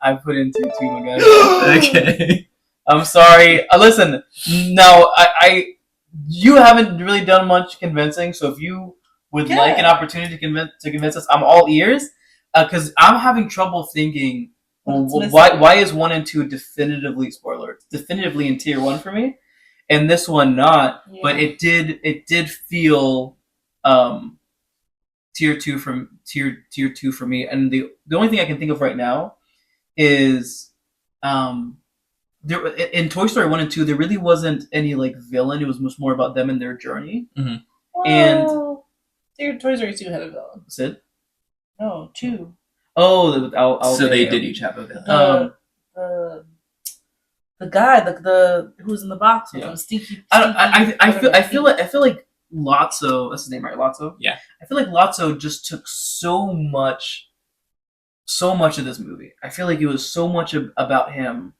I put in tier 2, my guy. Okay. I'm sorry. Listen, no, you haven't really done much convincing. So if you would like an opportunity to convince us, I'm all ears. Because I'm having trouble thinking. Why is 1 and 2 definitively in tier 1 for me, and this one not? Yeah. But it did feel tier 2 for me. And the only thing I can think of right now is there in Toy Story 1 and 2 there really wasn't any like villain. It was much more about them and their journey. Mm-hmm. Well, and Toy Story 2 had a villain. Sid? No, 2. Oh, so they did each have a villain. The guy, the who's in the box with him, Stinky. I feel like Lotso. That's his name, right? Lotso. Yeah. I feel like Lotso just took so much of this movie. I feel like it was so much about him.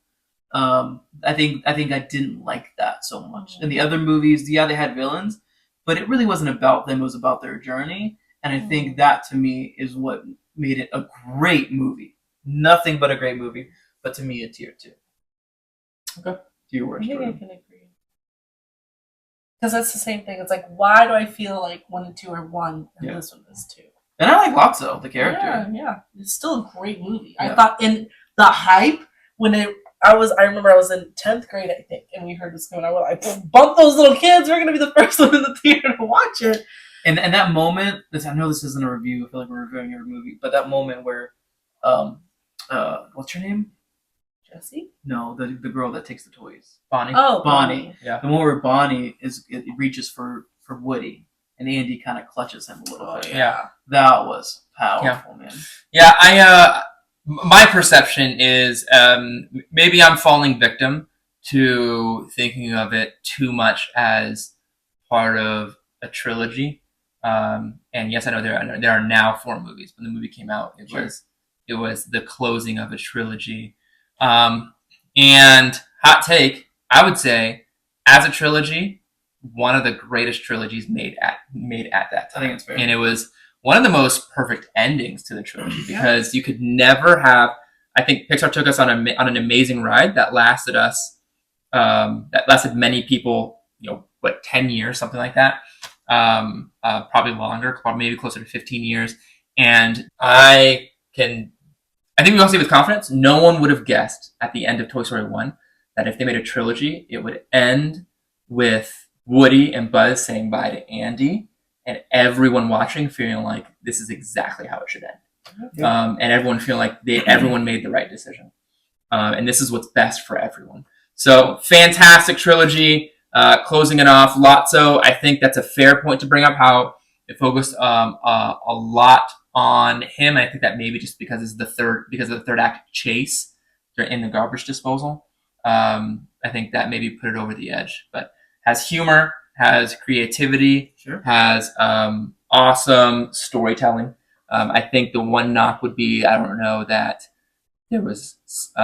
I think I didn't like that so much. In the other movies, yeah, they had villains, but it really wasn't about them. It was about their journey, and I think that to me is what made it a great movie. Nothing but a great movie, but to me a tier 2. Okay. Your worst. I think I can agree. Because that's the same thing. It's like, why do I feel like 1 and 2 are 1 and this one is 2? And I like Lotso, the character. Yeah. It's still a great movie. Yeah. I thought in the hype when I remember I was in 10th grade, I think, and we heard this coming. I was like, bump those little kids. We're gonna be the first one in the theater to watch it. And that moment, I know this isn't a review. I feel like we're reviewing every movie, but that moment where, what's her name? Jessie? No, the girl that takes the toys. Bonnie. Oh, Bonnie. Yeah. The moment where Bonnie reaches for Woody, and Andy kind of clutches him a little bit. Yeah. That was powerful, man. Yeah, my perception is maybe I'm falling victim to thinking of it too much as part of a trilogy. And yes, I know there are now 4 movies. When the movie came out, it was the closing of a trilogy. And hot take, I would say, as a trilogy, one of the greatest trilogies made at that time. I think it's fair. And it was one of the most perfect endings to the trilogy because you could never have. I think Pixar took us on an amazing ride that lasted many people, 10 years, something like that. Probably longer, maybe closer to 15 years. And I think we all say with confidence, no one would have guessed at the end of Toy Story 1 that if they made a trilogy, it would end with Woody and Buzz saying bye to Andy and everyone watching feeling like this is exactly how it should end. Yeah. And everyone feeling like everyone made the right decision. And this is what's best for everyone. So fantastic trilogy. Closing it off, Lotso. I think that's a fair point to bring up. How it focused a lot on him. I think that maybe just because of the third act chase in the garbage disposal. I think that maybe put it over the edge. But has humor, has creativity, Sure. has awesome storytelling. I think the one knock would be, I don't know that there was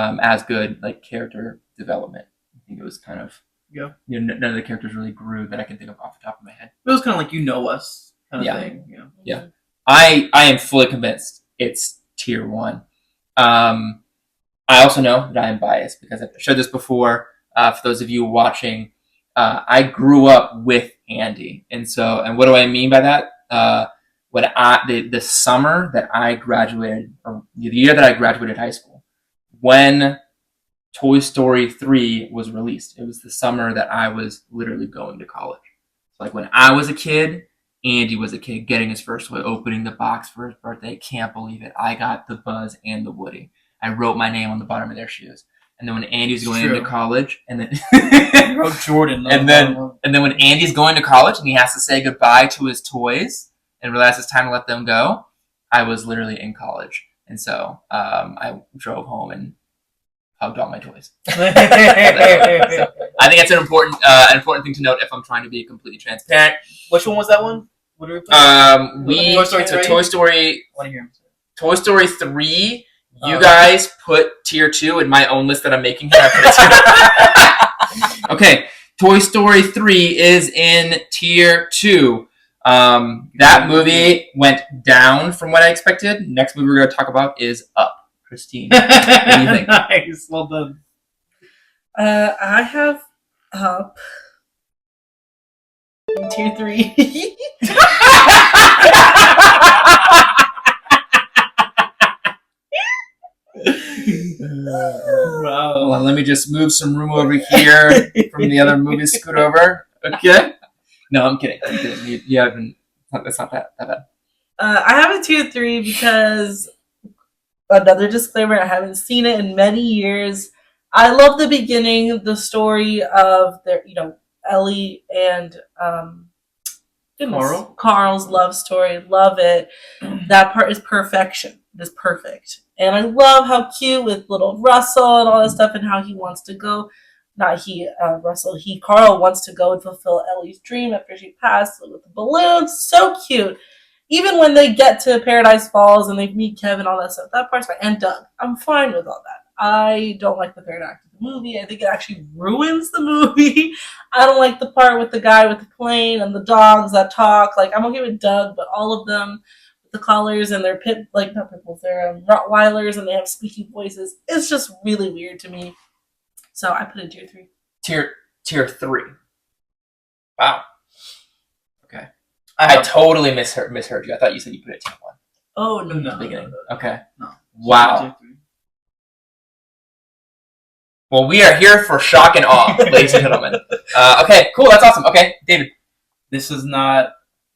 as good like character development. I think it was kind of none of the characters really grew that I can think of off the top of my head. It was kind of like us kind of thing. Yeah. I am fully convinced it's tier 1. I also know that I am biased because I've shared this before. For those of you watching, I grew up with Andy, and what do I mean by that? When the summer that I graduated, or the year that I graduated high school, when Toy Story 3 was released, it was the summer that I was literally going to college. So like when I was a kid, Andy was a kid getting his first toy, opening the box for his birthday. Can't believe it. I got the Buzz and the Woody. I wrote my name on the bottom of their shoes. And then when Andy's going into college, and then wrote Jordan, and then when Andy's going to college and he has to say goodbye to his toys and realize it's time to let them go, I was literally in college, and so I drove home and hugged all my toys. So, I think that's an important thing to note if I'm trying to be completely transparent. Which one was that one? What did we play? Toy Story. I want to hear. Toy Story 3. You guys put tier 2 in my own list that I'm making here. Okay, Toy Story 3 is in tier 2. That movie went down from what I expected. Next movie we're going to talk about is Up. Christine, what do you think? Nice, well done. I have Up in tier 3. Wow. Hold on, let me just move some room over here from the other movies. Scoot over. Okay. No, I'm kidding. You haven't. That's not that bad. I have a tier 3 because another disclaimer: I haven't seen it in many years. I love the beginning, the story of their, Ellie and Carl's love story. Love it. That part is perfection. It is perfect. And I love how cute with little Russell and all that stuff, and how he wants to go. Not he, Russell. Carl wants to go and fulfill Ellie's dream after she passed with the balloons. So cute. Even when they get to Paradise Falls and they meet Kevin, all that stuff, that part's fine. And Doug, I'm fine with all that. I don't like the third act of the movie. I think it actually ruins the movie. I don't like the part with the guy with the plane and the dogs that talk. Like, I'm okay with Doug, but all of them, the collars and their not pit bulls, they're Rottweilers, and they have squeaky voices. It's just really weird to me. So I put it tier 3. Tier 3. Wow. Okay. I totally misheard you. I thought you said you put it tier 1. Oh no. No. Okay. No. Wow. Well, we are here for shock and awe, ladies and gentlemen. Okay, cool. That's awesome. Okay, David. This is not,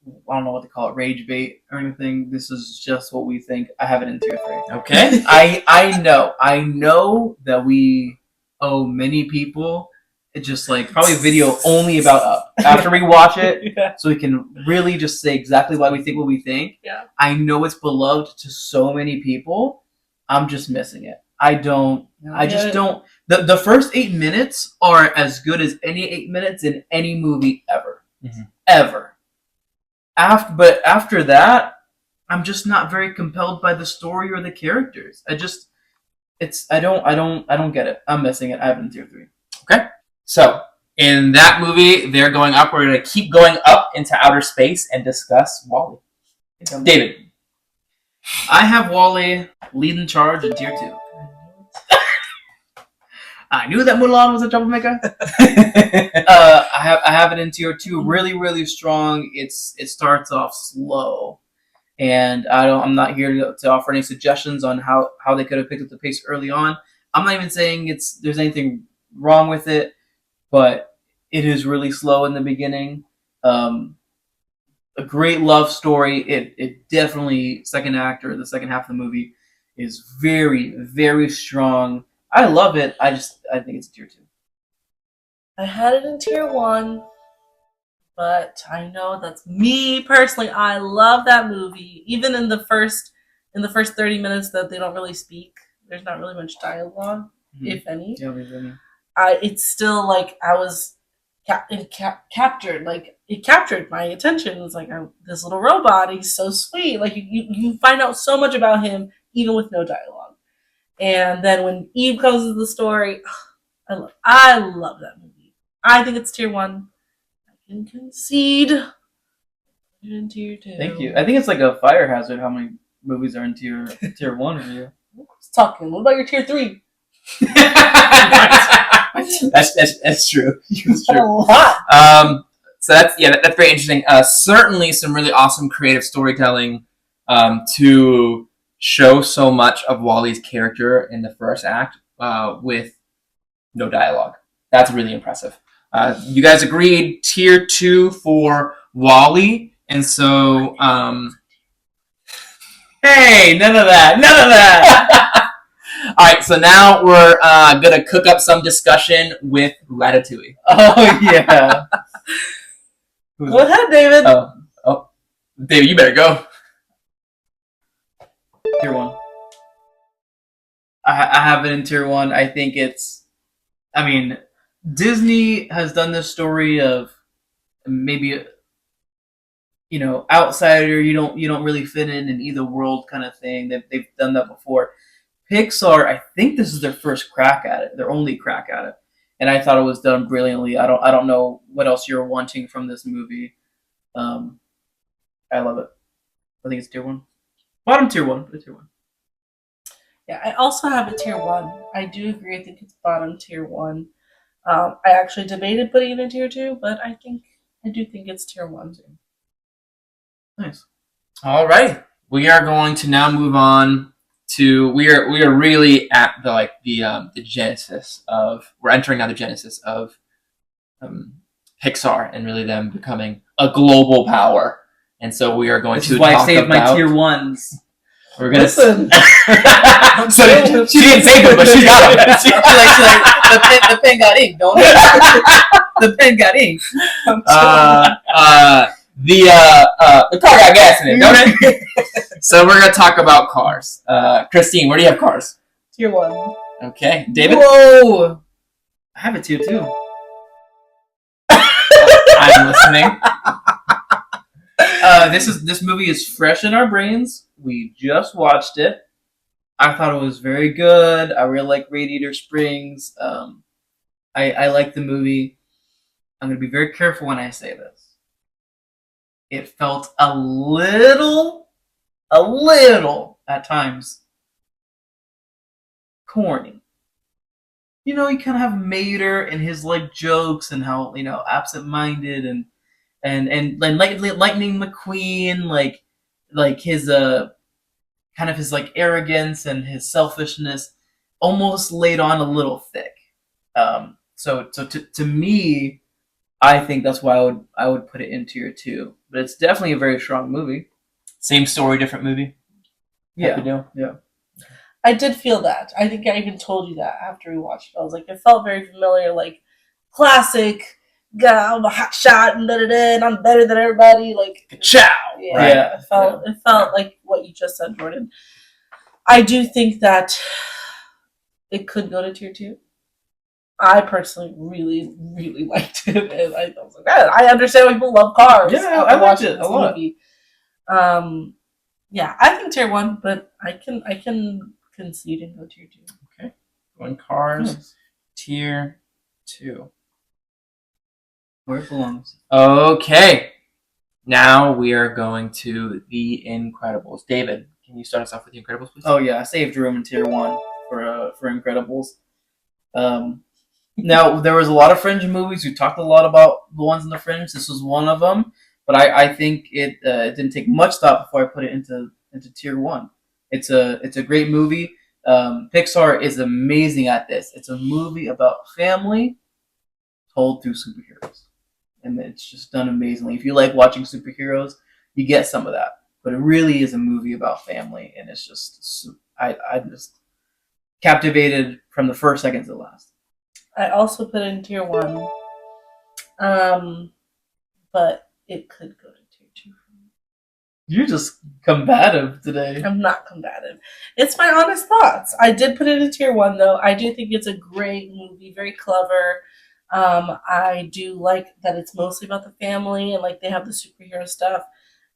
I don't know what to call it, rage bait or anything. This is just what we think. I have it in tier 3. Okay. I know that we owe many people just like probably a video only about Up after we watch it, so we can really just say exactly why we think what we think. Yeah. I know it's beloved to so many people. I'm just missing it. I don't. The first 8 minutes are as good as any 8 minutes in any movie ever. Mm-hmm. Ever. After that, I'm just not very compelled by the story or the characters. I don't get it. I'm missing it. I have it in tier 3. Okay. So in that movie, they're going up. We're going to keep going up into outer space and discuss WALL-E. David. I have WALL-E leading charge in tier 2. I knew that Mulan was a troublemaker. I have it in tier 2. Really, really strong. It starts off slow, and I'm not here to offer any suggestions on how they could have picked up the pace early on. I'm not even saying there's anything wrong with it, but it is really slow in the beginning. A great love story. It definitely, second act or the second half of the movie is very, very strong. I love it. I think it's tier 2. I had it in tier 1, but I know that's me personally. I love that movie. Even in the first 30 minutes that they don't really speak, there's not really much dialogue, if any. Yeah, if any. It's still like I was captured. Like it captured my attention. It's like this little robot. He's so sweet. Like you find out so much about him even with no dialogue. And then when Eve comes into the story, I love that movie. I think it's tier 1. I can concede. Put it in tier 2. Thank you. I think it's like a fire hazard how many movies are in tier 1 for you. Who's talking? What about your tier 3? That's true. That's A true. lot. So that's very interesting. Certainly some really awesome creative storytelling to show so much of Wally's character in the first act with no dialogue. That's really impressive. You guys agreed tier 2 for Wally, and so Hey, none of that. all right, so now we're gonna cook up some discussion with Ratatouille. Oh yeah. Go ahead, David. Oh, David, you better go. Tier 1. I have it in tier 1. I think it's. I mean, Disney has done this story of maybe outsider. You don't really fit in either world kind of thing. They've done that before. Pixar, I think this is their first crack at it. Their only crack at it, and I thought it was done brilliantly. I don't know what else you're wanting from this movie. I love it. I think it's tier 1. Bottom tier 1, but tier 1. Yeah, I also have it tier 1. I do agree. I think it's bottom tier 1. I actually debated putting it in tier 2, but I do think it's tier 1 too. Nice. All right, we are going to now move on to we are really at the genesis of we're entering now the genesis of Pixar and really them becoming a global power. And so we are going This to is why talk I saved about my tier 1s. We're gonna Listen. so she didn't save them, but she got them. The pen got ink, don't it? The pen got ink. The car got gas in it, don't it? So we're gonna talk about cars. Christine, where do you have cars? Tier 1. Okay, David. Whoa! I have a tier 2. I'm listening. This movie is fresh in our brains. We just watched it. I thought it was very good. I really like Radiator Springs. I like the movie. I'm gonna be very careful when I say this. It felt a little at times corny. You kind of have Mater and his jokes and how absent-minded and Lightning McQueen like his kind of his arrogance and his selfishness almost laid on a little thick. So to me, I think that's why I would put it in tier 2. But it's definitely a very strong movie. Same story, different movie. Yeah. I did feel that. I think I even told you that after we watched it. I was like, it felt very familiar, like classic. God, I'm a hot shot and and I'm better than everybody. Like, ciao. Yeah, right? It felt like what you just said, Jordan. I do think that it could go to tier 2. I personally really, really liked it, and I was like, I understand why people love cars. Yeah, I liked it a lot. Yeah, I think tier 1, but I can concede and go tier 2. Okay, going cars, tier 2. Where it belongs. Okay, now we are going to The Incredibles. David, can you start us off with The Incredibles, please? Oh yeah, I saved room in tier 1 for Incredibles. Now there was a lot of Fringe movies. We talked a lot about the ones in the Fringe. This was one of them, but I think it didn't take much thought before I put it into tier 1. It's a great movie. Pixar is amazing at this. It's a movie about family told through superheroes, and it's just done amazingly. If you like watching superheroes, you get some of that. But it really is a movie about family, and it's just I'm just captivated from the first second to the last. I also put in tier 1 But it could go to tier 2 for me. You're just combative today. I'm not combative. It's my honest thoughts. I did put it in tier 1 though. I do think it's a great movie, very clever. I do like that it's mostly about the family and like they have the superhero stuff.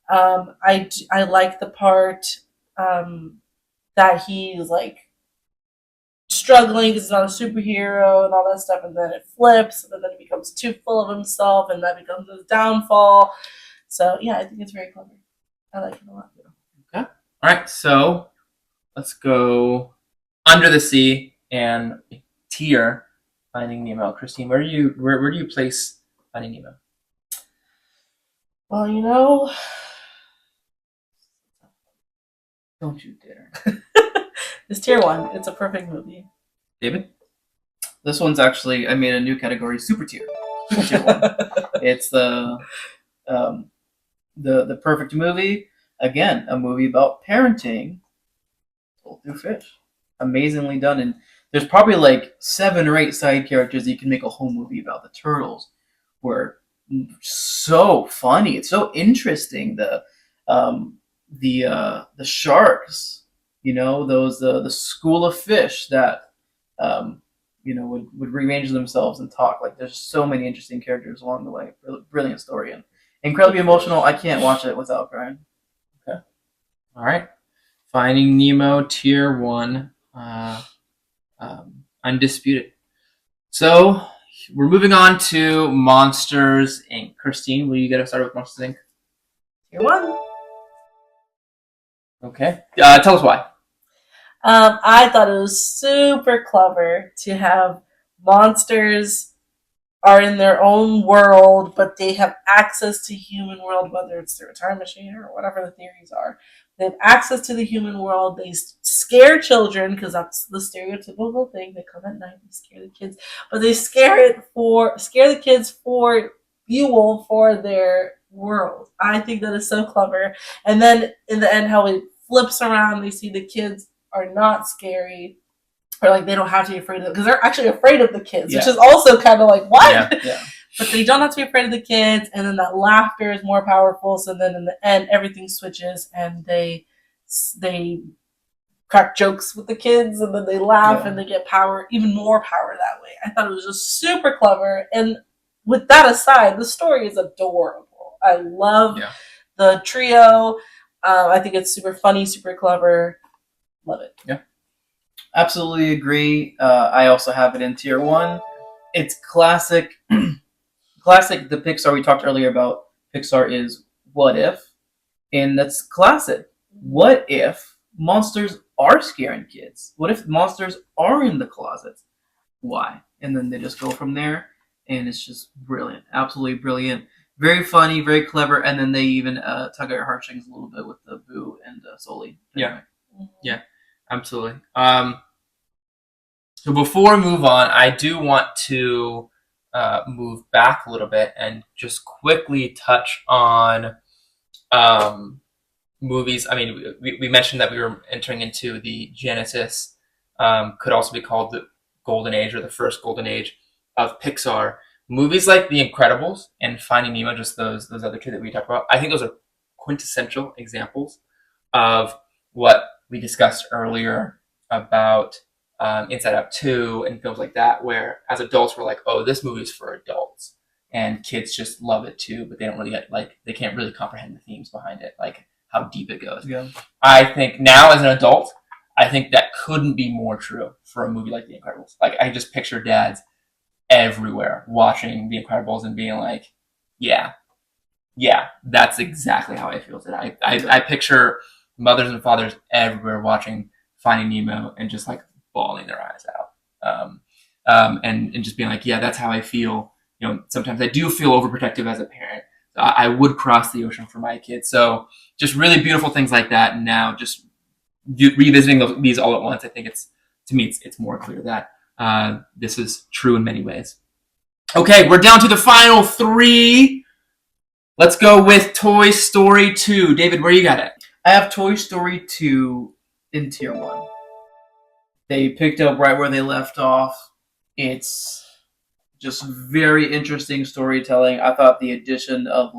I like the part that he's like struggling because he's not a superhero and all that stuff, and then it flips, and then he becomes too full of himself, and that becomes his downfall. So yeah, I think it's very clever. I like it a lot. Okay. All right. So let's go Under the Sea and tier Finding Nemo. Christine, where do you place Finding Nemo? Well, you know, Don't you dare. it's tier 1. It's a perfect movie. David? This one's actually, I made a new category, super tier. Super tier 1. It's the perfect movie. Again, a movie about parenting told through fish. Amazingly done. And there's probably like 7 or 8 side characters you can make a whole movie about. The turtles were so funny. It's so interesting. The sharks, you know, those the school of fish that you know would rearrange themselves and talk. Like there's so many interesting characters along the way. Brilliant story and incredibly emotional. I can't watch it without crying. Okay. All right. Finding Nemo tier 1, undisputed. So we're moving on to Monsters Inc. Christine, will you get us started with Monsters Inc? Tier 1. Okay. Tell us why. I thought it was super clever to have monsters are in their own world, but they have access to human world, whether it's through a time machine or whatever the theories are. They have access to the human world. They scare children because that's the stereotypical thing. They come at night, they scare the kids, but they scare the kids for fuel for their world. I think that is so clever. And then in the end, how it flips around, they see the kids are not scary, or like they don't have to be afraid of them because they're actually afraid of the kids, which is also kind of like what? Yeah. But they don't have to be afraid of the kids, and then that laughter is more powerful. So then in the end, everything switches, and they crack jokes with the kids, and then they laugh, and they get power, even more power that way. I thought it was just super clever. And with that aside, the story is adorable. I love the trio. I think it's super funny, super clever. Love it. Yeah. Absolutely agree. I also have it in tier 1. It's classic. Classic. The Pixar we talked earlier about. Pixar is What If, and that's classic. What if monsters are scaring kids? What if monsters are in the closets? Why? And then they just go from there, and it's just brilliant. Absolutely brilliant. Very funny, very clever, and then they even tug at your heartstrings a little bit with the Boo and Sully. Yeah. Yeah. Absolutely. So before we move on, I do want to move back a little bit and just quickly touch on movies. I mean, we mentioned that we were entering into the Genesis, could also be called the Golden Age or the first Golden Age of Pixar. Movies like The Incredibles and Finding Nemo, just those other two that we talked about, I think those are quintessential examples of what we discussed earlier about Inside Out 2 and films like that, where as adults we're like, oh, this movie is for adults, and kids just love it too, but they don't really they can't really comprehend the themes behind it, like how deep it goes. Yeah. I think now as an adult, I think that couldn't be more true for a movie like The Incredibles. Like I just picture dads everywhere watching The Incredibles and being like, yeah, that's exactly how I feel today. I picture mothers and fathers everywhere watching Finding Nemo and just like bawling their eyes out, and just being like, yeah, that's how I feel. You know, sometimes I do feel overprotective as a parent. I would cross the ocean for my kids. So just really beautiful things like that. And now just revisiting these all at once, I think it's more clear that this is true in many ways. Okay, we're down to the final 3. Let's go with Toy Story 2. David, where you got it? I have Toy Story 2 in tier 1. They picked up right where they left off. It's just very interesting storytelling. I thought the addition of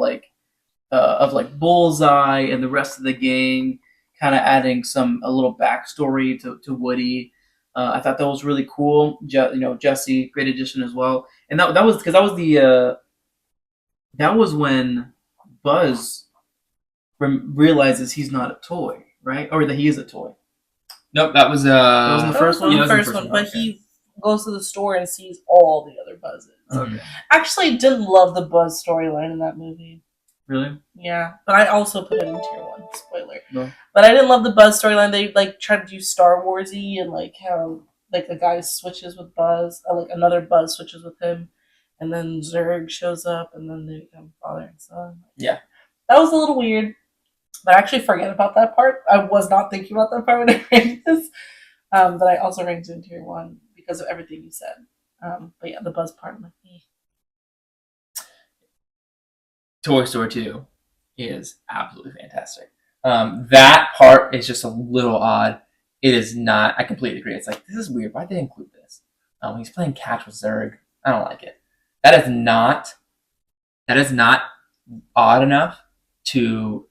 Bullseye and the rest of the gang, kind of adding a little backstory to Woody. I thought that was really cool. Jesse, great addition as well. And that was because that was when Buzz realizes he's not a toy, right? Or that he is a toy. Nope, that was in the first one. The first one, but he goes to the store and sees all the other Buzzes. Okay. Actually, didn't love the Buzz storyline in that movie. Really? Yeah, but I also put it in tier 1. Spoiler. No. But I didn't love the Buzz storyline. They tried to do Star Warsy and how the guy switches with Buzz, another Buzz switches with him, and then Zurg shows up, and then they become father and son. Yeah, that was a little weird. But I actually forget about that part. I was not thinking about that part when I ranked this. But I also ranked it in tier 1 because of everything you said. But yeah, the Buzz part, I'm like, Toy Story 2 is absolutely fantastic. That part is just a little odd. It is not. I completely agree. It's like, this is weird. Why'd they include this? He's playing catch with Zurg. I don't like it. That is not odd enough to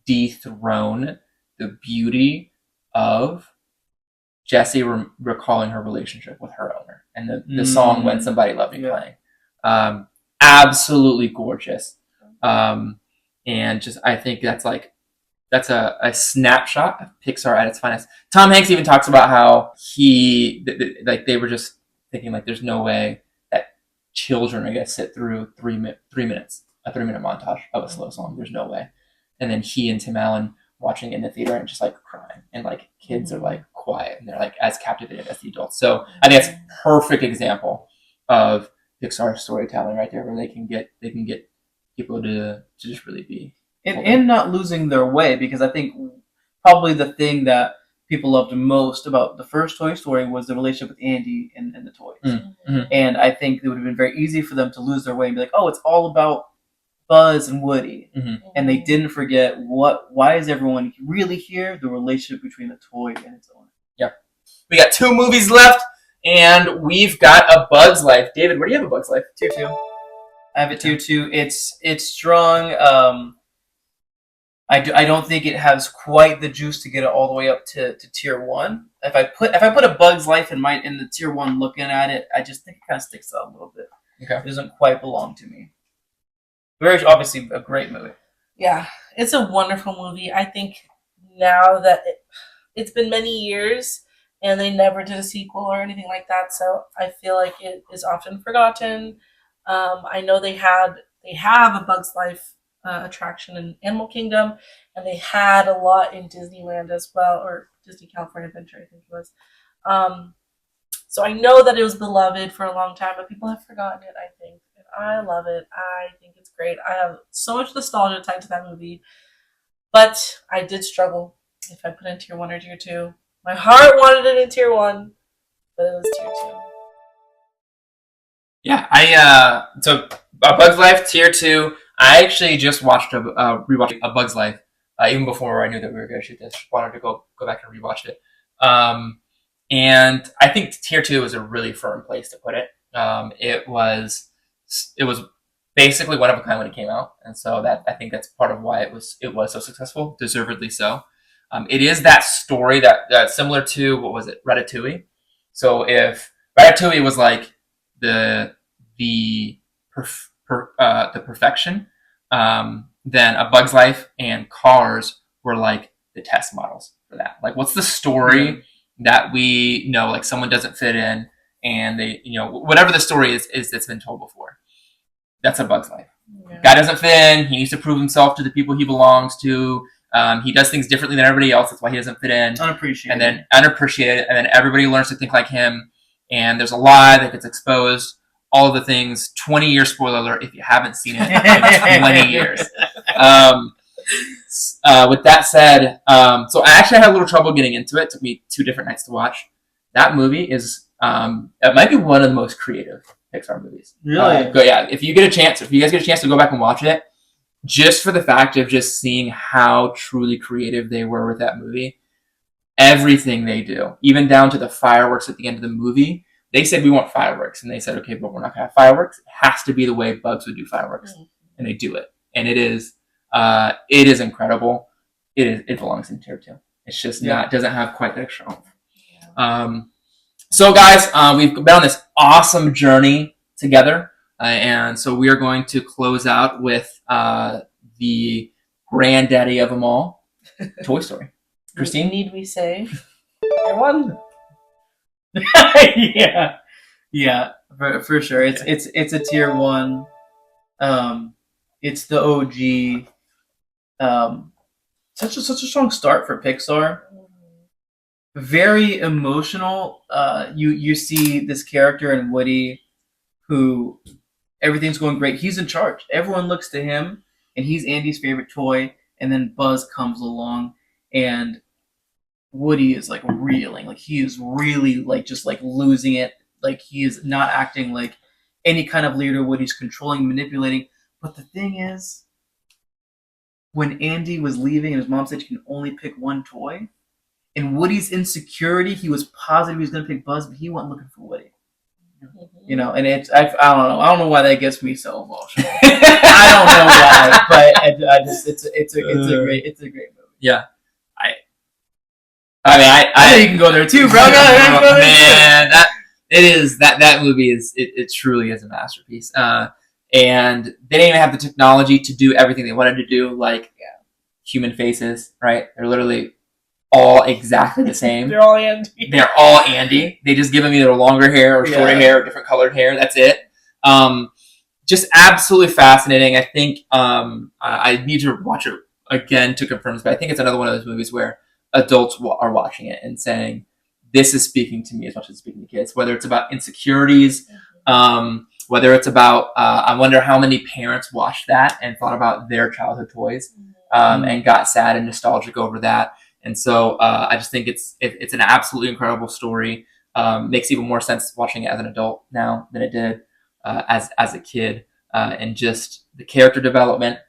dethrone the beauty of Jessie recalling her relationship with her owner and the song When Somebody Loved Me playing. Absolutely gorgeous. And just, I think that's a snapshot of Pixar at its finest. Tom Hanks even talks about how they were just thinking there's no way that children are going to sit through 3 minutes, a 3-minute montage of a slow song. There's no way. And then he and Tim Allen watching it in the theater and just crying, and kids are quiet and they're as captivated as the adults. So I think that's a perfect example of Pixar storytelling right there, where they can get people to just really be and not losing their way, because I think probably the thing that people loved most about the first Toy Story was the relationship with Andy and the toys. Mm-hmm. And I think it would have been very easy for them to lose their way and be like, oh, it's all about Buzz and Woody. Mm-hmm. And they didn't forget why is everyone really here? The relationship between the toy and its owner. Yeah. We got 2 movies left, and we've got A Bug's Life. David, where do you have A Bug's Life? Tier 2. I have it tier 2. It's strong. I don't think it has quite the juice to get it all the way up to tier 1. If I put A Bug's Life in the tier 1, looking at it, I just think it kind of sticks out a little bit. Okay. It doesn't quite belong to me. Very obviously a great movie. Yeah, it's a wonderful movie. I think now that it's been many years and they never did a sequel or anything like that, so I feel like it is often forgotten. I know they have a Bug's Life attraction in Animal Kingdom, and they had a lot in Disneyland as well, or Disney California Adventure, I think it was. So I know that it was beloved for a long time, but people have forgotten it, I think. And I love it. I think it's great. I have so much nostalgia tied to that movie. But I did struggle if I put in tier 1 or tier 2. My heart wanted it in tier 1, but it was tier 2. Yeah, so A Bug's Life, tier 2. I actually just rewatched A Bug's Life, even before I knew that we were going to shoot this. Wanted to go back and rewatch it. And I think tier 2 is a really firm place to put it. It was basically one of a kind when it came out, and so I think that's part of why it was so successful, deservedly so. It is that story that's similar to, what was it, Ratatouille. So if Ratatouille was the perfection, then A Bug's Life and Cars were the test models for that. What's the story that we know someone doesn't fit in, and they, whatever the story is that's been told before. That's A Bug's Life. Yeah. Guy doesn't fit in. He needs to prove himself to the people he belongs to. He does things differently than everybody else. That's why he doesn't fit in. Unappreciated. And then everybody learns to think like him. And there's a lie that gets exposed. All of the things. 20-year spoiler alert if you haven't seen it in 20 years. With that said, so I actually had a little trouble getting into it. It took me 2 different nights to watch. That movie is, it might be one of the most creative Pixar movies. Really? If you guys get a chance to go back and watch it, just for the fact of just seeing how truly creative they were with that movie, everything they do, even down to the fireworks at the end of the movie, they said we want fireworks, and they said, okay, but we're not gonna have fireworks. It has to be the way Bugs would do fireworks, and they do it, and it is incredible. It belongs in tier 2. It's just doesn't have quite that extra oomph. So guys, we've been on this awesome journey together, and so we are going to close out with the granddaddy of them all, Toy Story. Christine, need we say? Tier 1. yeah, for sure. It's a tier 1. It's the OG. Such a strong start for Pixar. Very emotional. You see this character in Woody, who everything's going great. He's in charge. Everyone looks to him, and he's Andy's favorite toy. And then Buzz comes along, and Woody is like reeling. Like he is really like just like losing it. Like he is not acting like any kind of leader. Woody's controlling, manipulating. But the thing is, when Andy was leaving and his mom said you can only pick one toy, in Woody's insecurity, he was positive he was going to pick Buzz, but he went looking for Woody. You know, and I don't know. I don't know why that gets me so emotional. I don't know why, but I just it's a great movie. Yeah, I mean, I know you can go there too, bro. Man, that movie is it truly is a masterpiece. And they didn't even have the technology to do everything they wanted to do, like human faces, right? They're literally all exactly the same. They're all Andy. They're all Andy. They just give them either longer hair or shorter hair, or different colored hair. That's it. Just absolutely fascinating. I think I need to watch it again to confirm this, but I think it's another one of those movies where adults are watching it and saying, this is speaking to me as much as it's speaking to kids, whether it's about insecurities, whether it's about, I wonder how many parents watched that and thought about their childhood toys and got sad and nostalgic over that. And so I just think it's an absolutely incredible story. Makes even more sense watching it as an adult now than it did as a kid. And just the character development,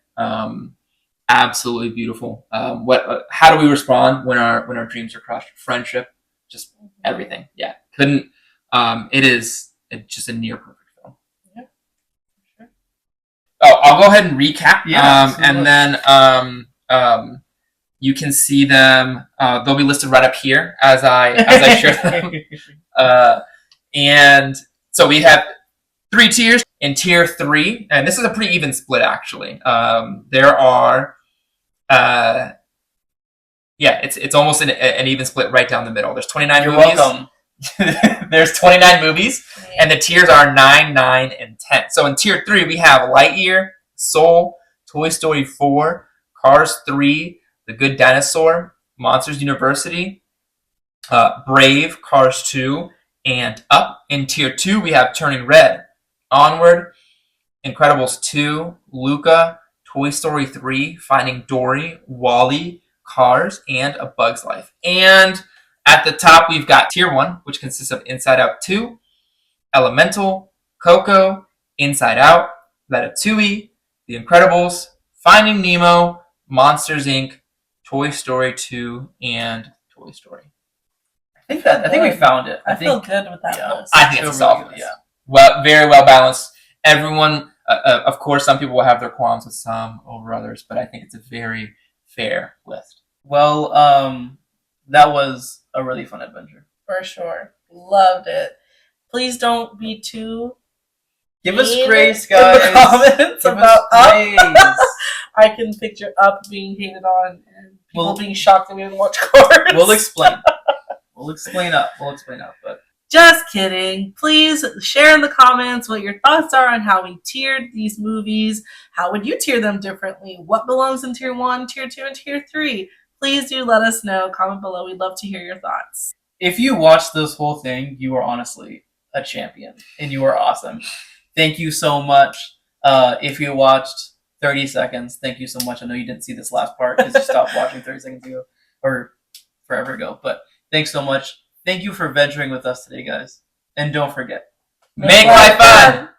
absolutely beautiful. How do we respond when our dreams are crushed? Friendship, just everything. Yeah, couldn't. It's just a near perfect film. Yeah, sure. Oh, I'll go ahead and recap. And then you can see them. They'll be listed right up here as I share them. And so we have 3 tiers. In tier 3, and this is a pretty even split actually. There are, it's almost an even split right down the middle. There's 29 You're movies. welcome. There's 29 movies, and the tiers are 9, 9, and 10. So in tier 3, we have Lightyear, Soul, Toy Story 4, Cars 3, The Good Dinosaur, Monsters University, Brave, Cars 2, and Up. In tier 2, we have Turning Red, Onward, Incredibles 2, Luca, Toy Story 3, Finding Dory, Wall-E, Cars, and A Bug's Life. And at the top, we've got Tier 1, which consists of Inside Out 2, Elemental, Coco, Inside Out, Ratatouille, The Incredibles, Finding Nemo, Monsters, Inc., Toy Story 2, and Toy Story. I think we found it. I feel good with that list. I think it's a solid list. Well, very well balanced. Everyone, of course, some people will have their qualms with some over others, but I think it's a very fair list. Well, that was a really fun adventure. For sure. Loved it. Please don't be too Give us grace, guys. in the comments about Up. I can picture Up being hated on and people being shocked that we didn't watch Cars. We'll explain. We'll explain Up, but just kidding. Please share in the comments what your thoughts are on how we tiered these movies. How would you tier them differently? What belongs in tier 1, tier 2, and tier 3? Please do let us know. Comment below. We'd love to hear your thoughts. If you watched this whole thing, you are honestly a champion, and you are awesome. Thank you so much. If you watched 30 seconds, thank you so much. I know you didn't see this last part because you stopped watching 30 seconds ago or forever ago, but thanks so much. Thank you for venturing with us today, guys. And don't forget, make life fun!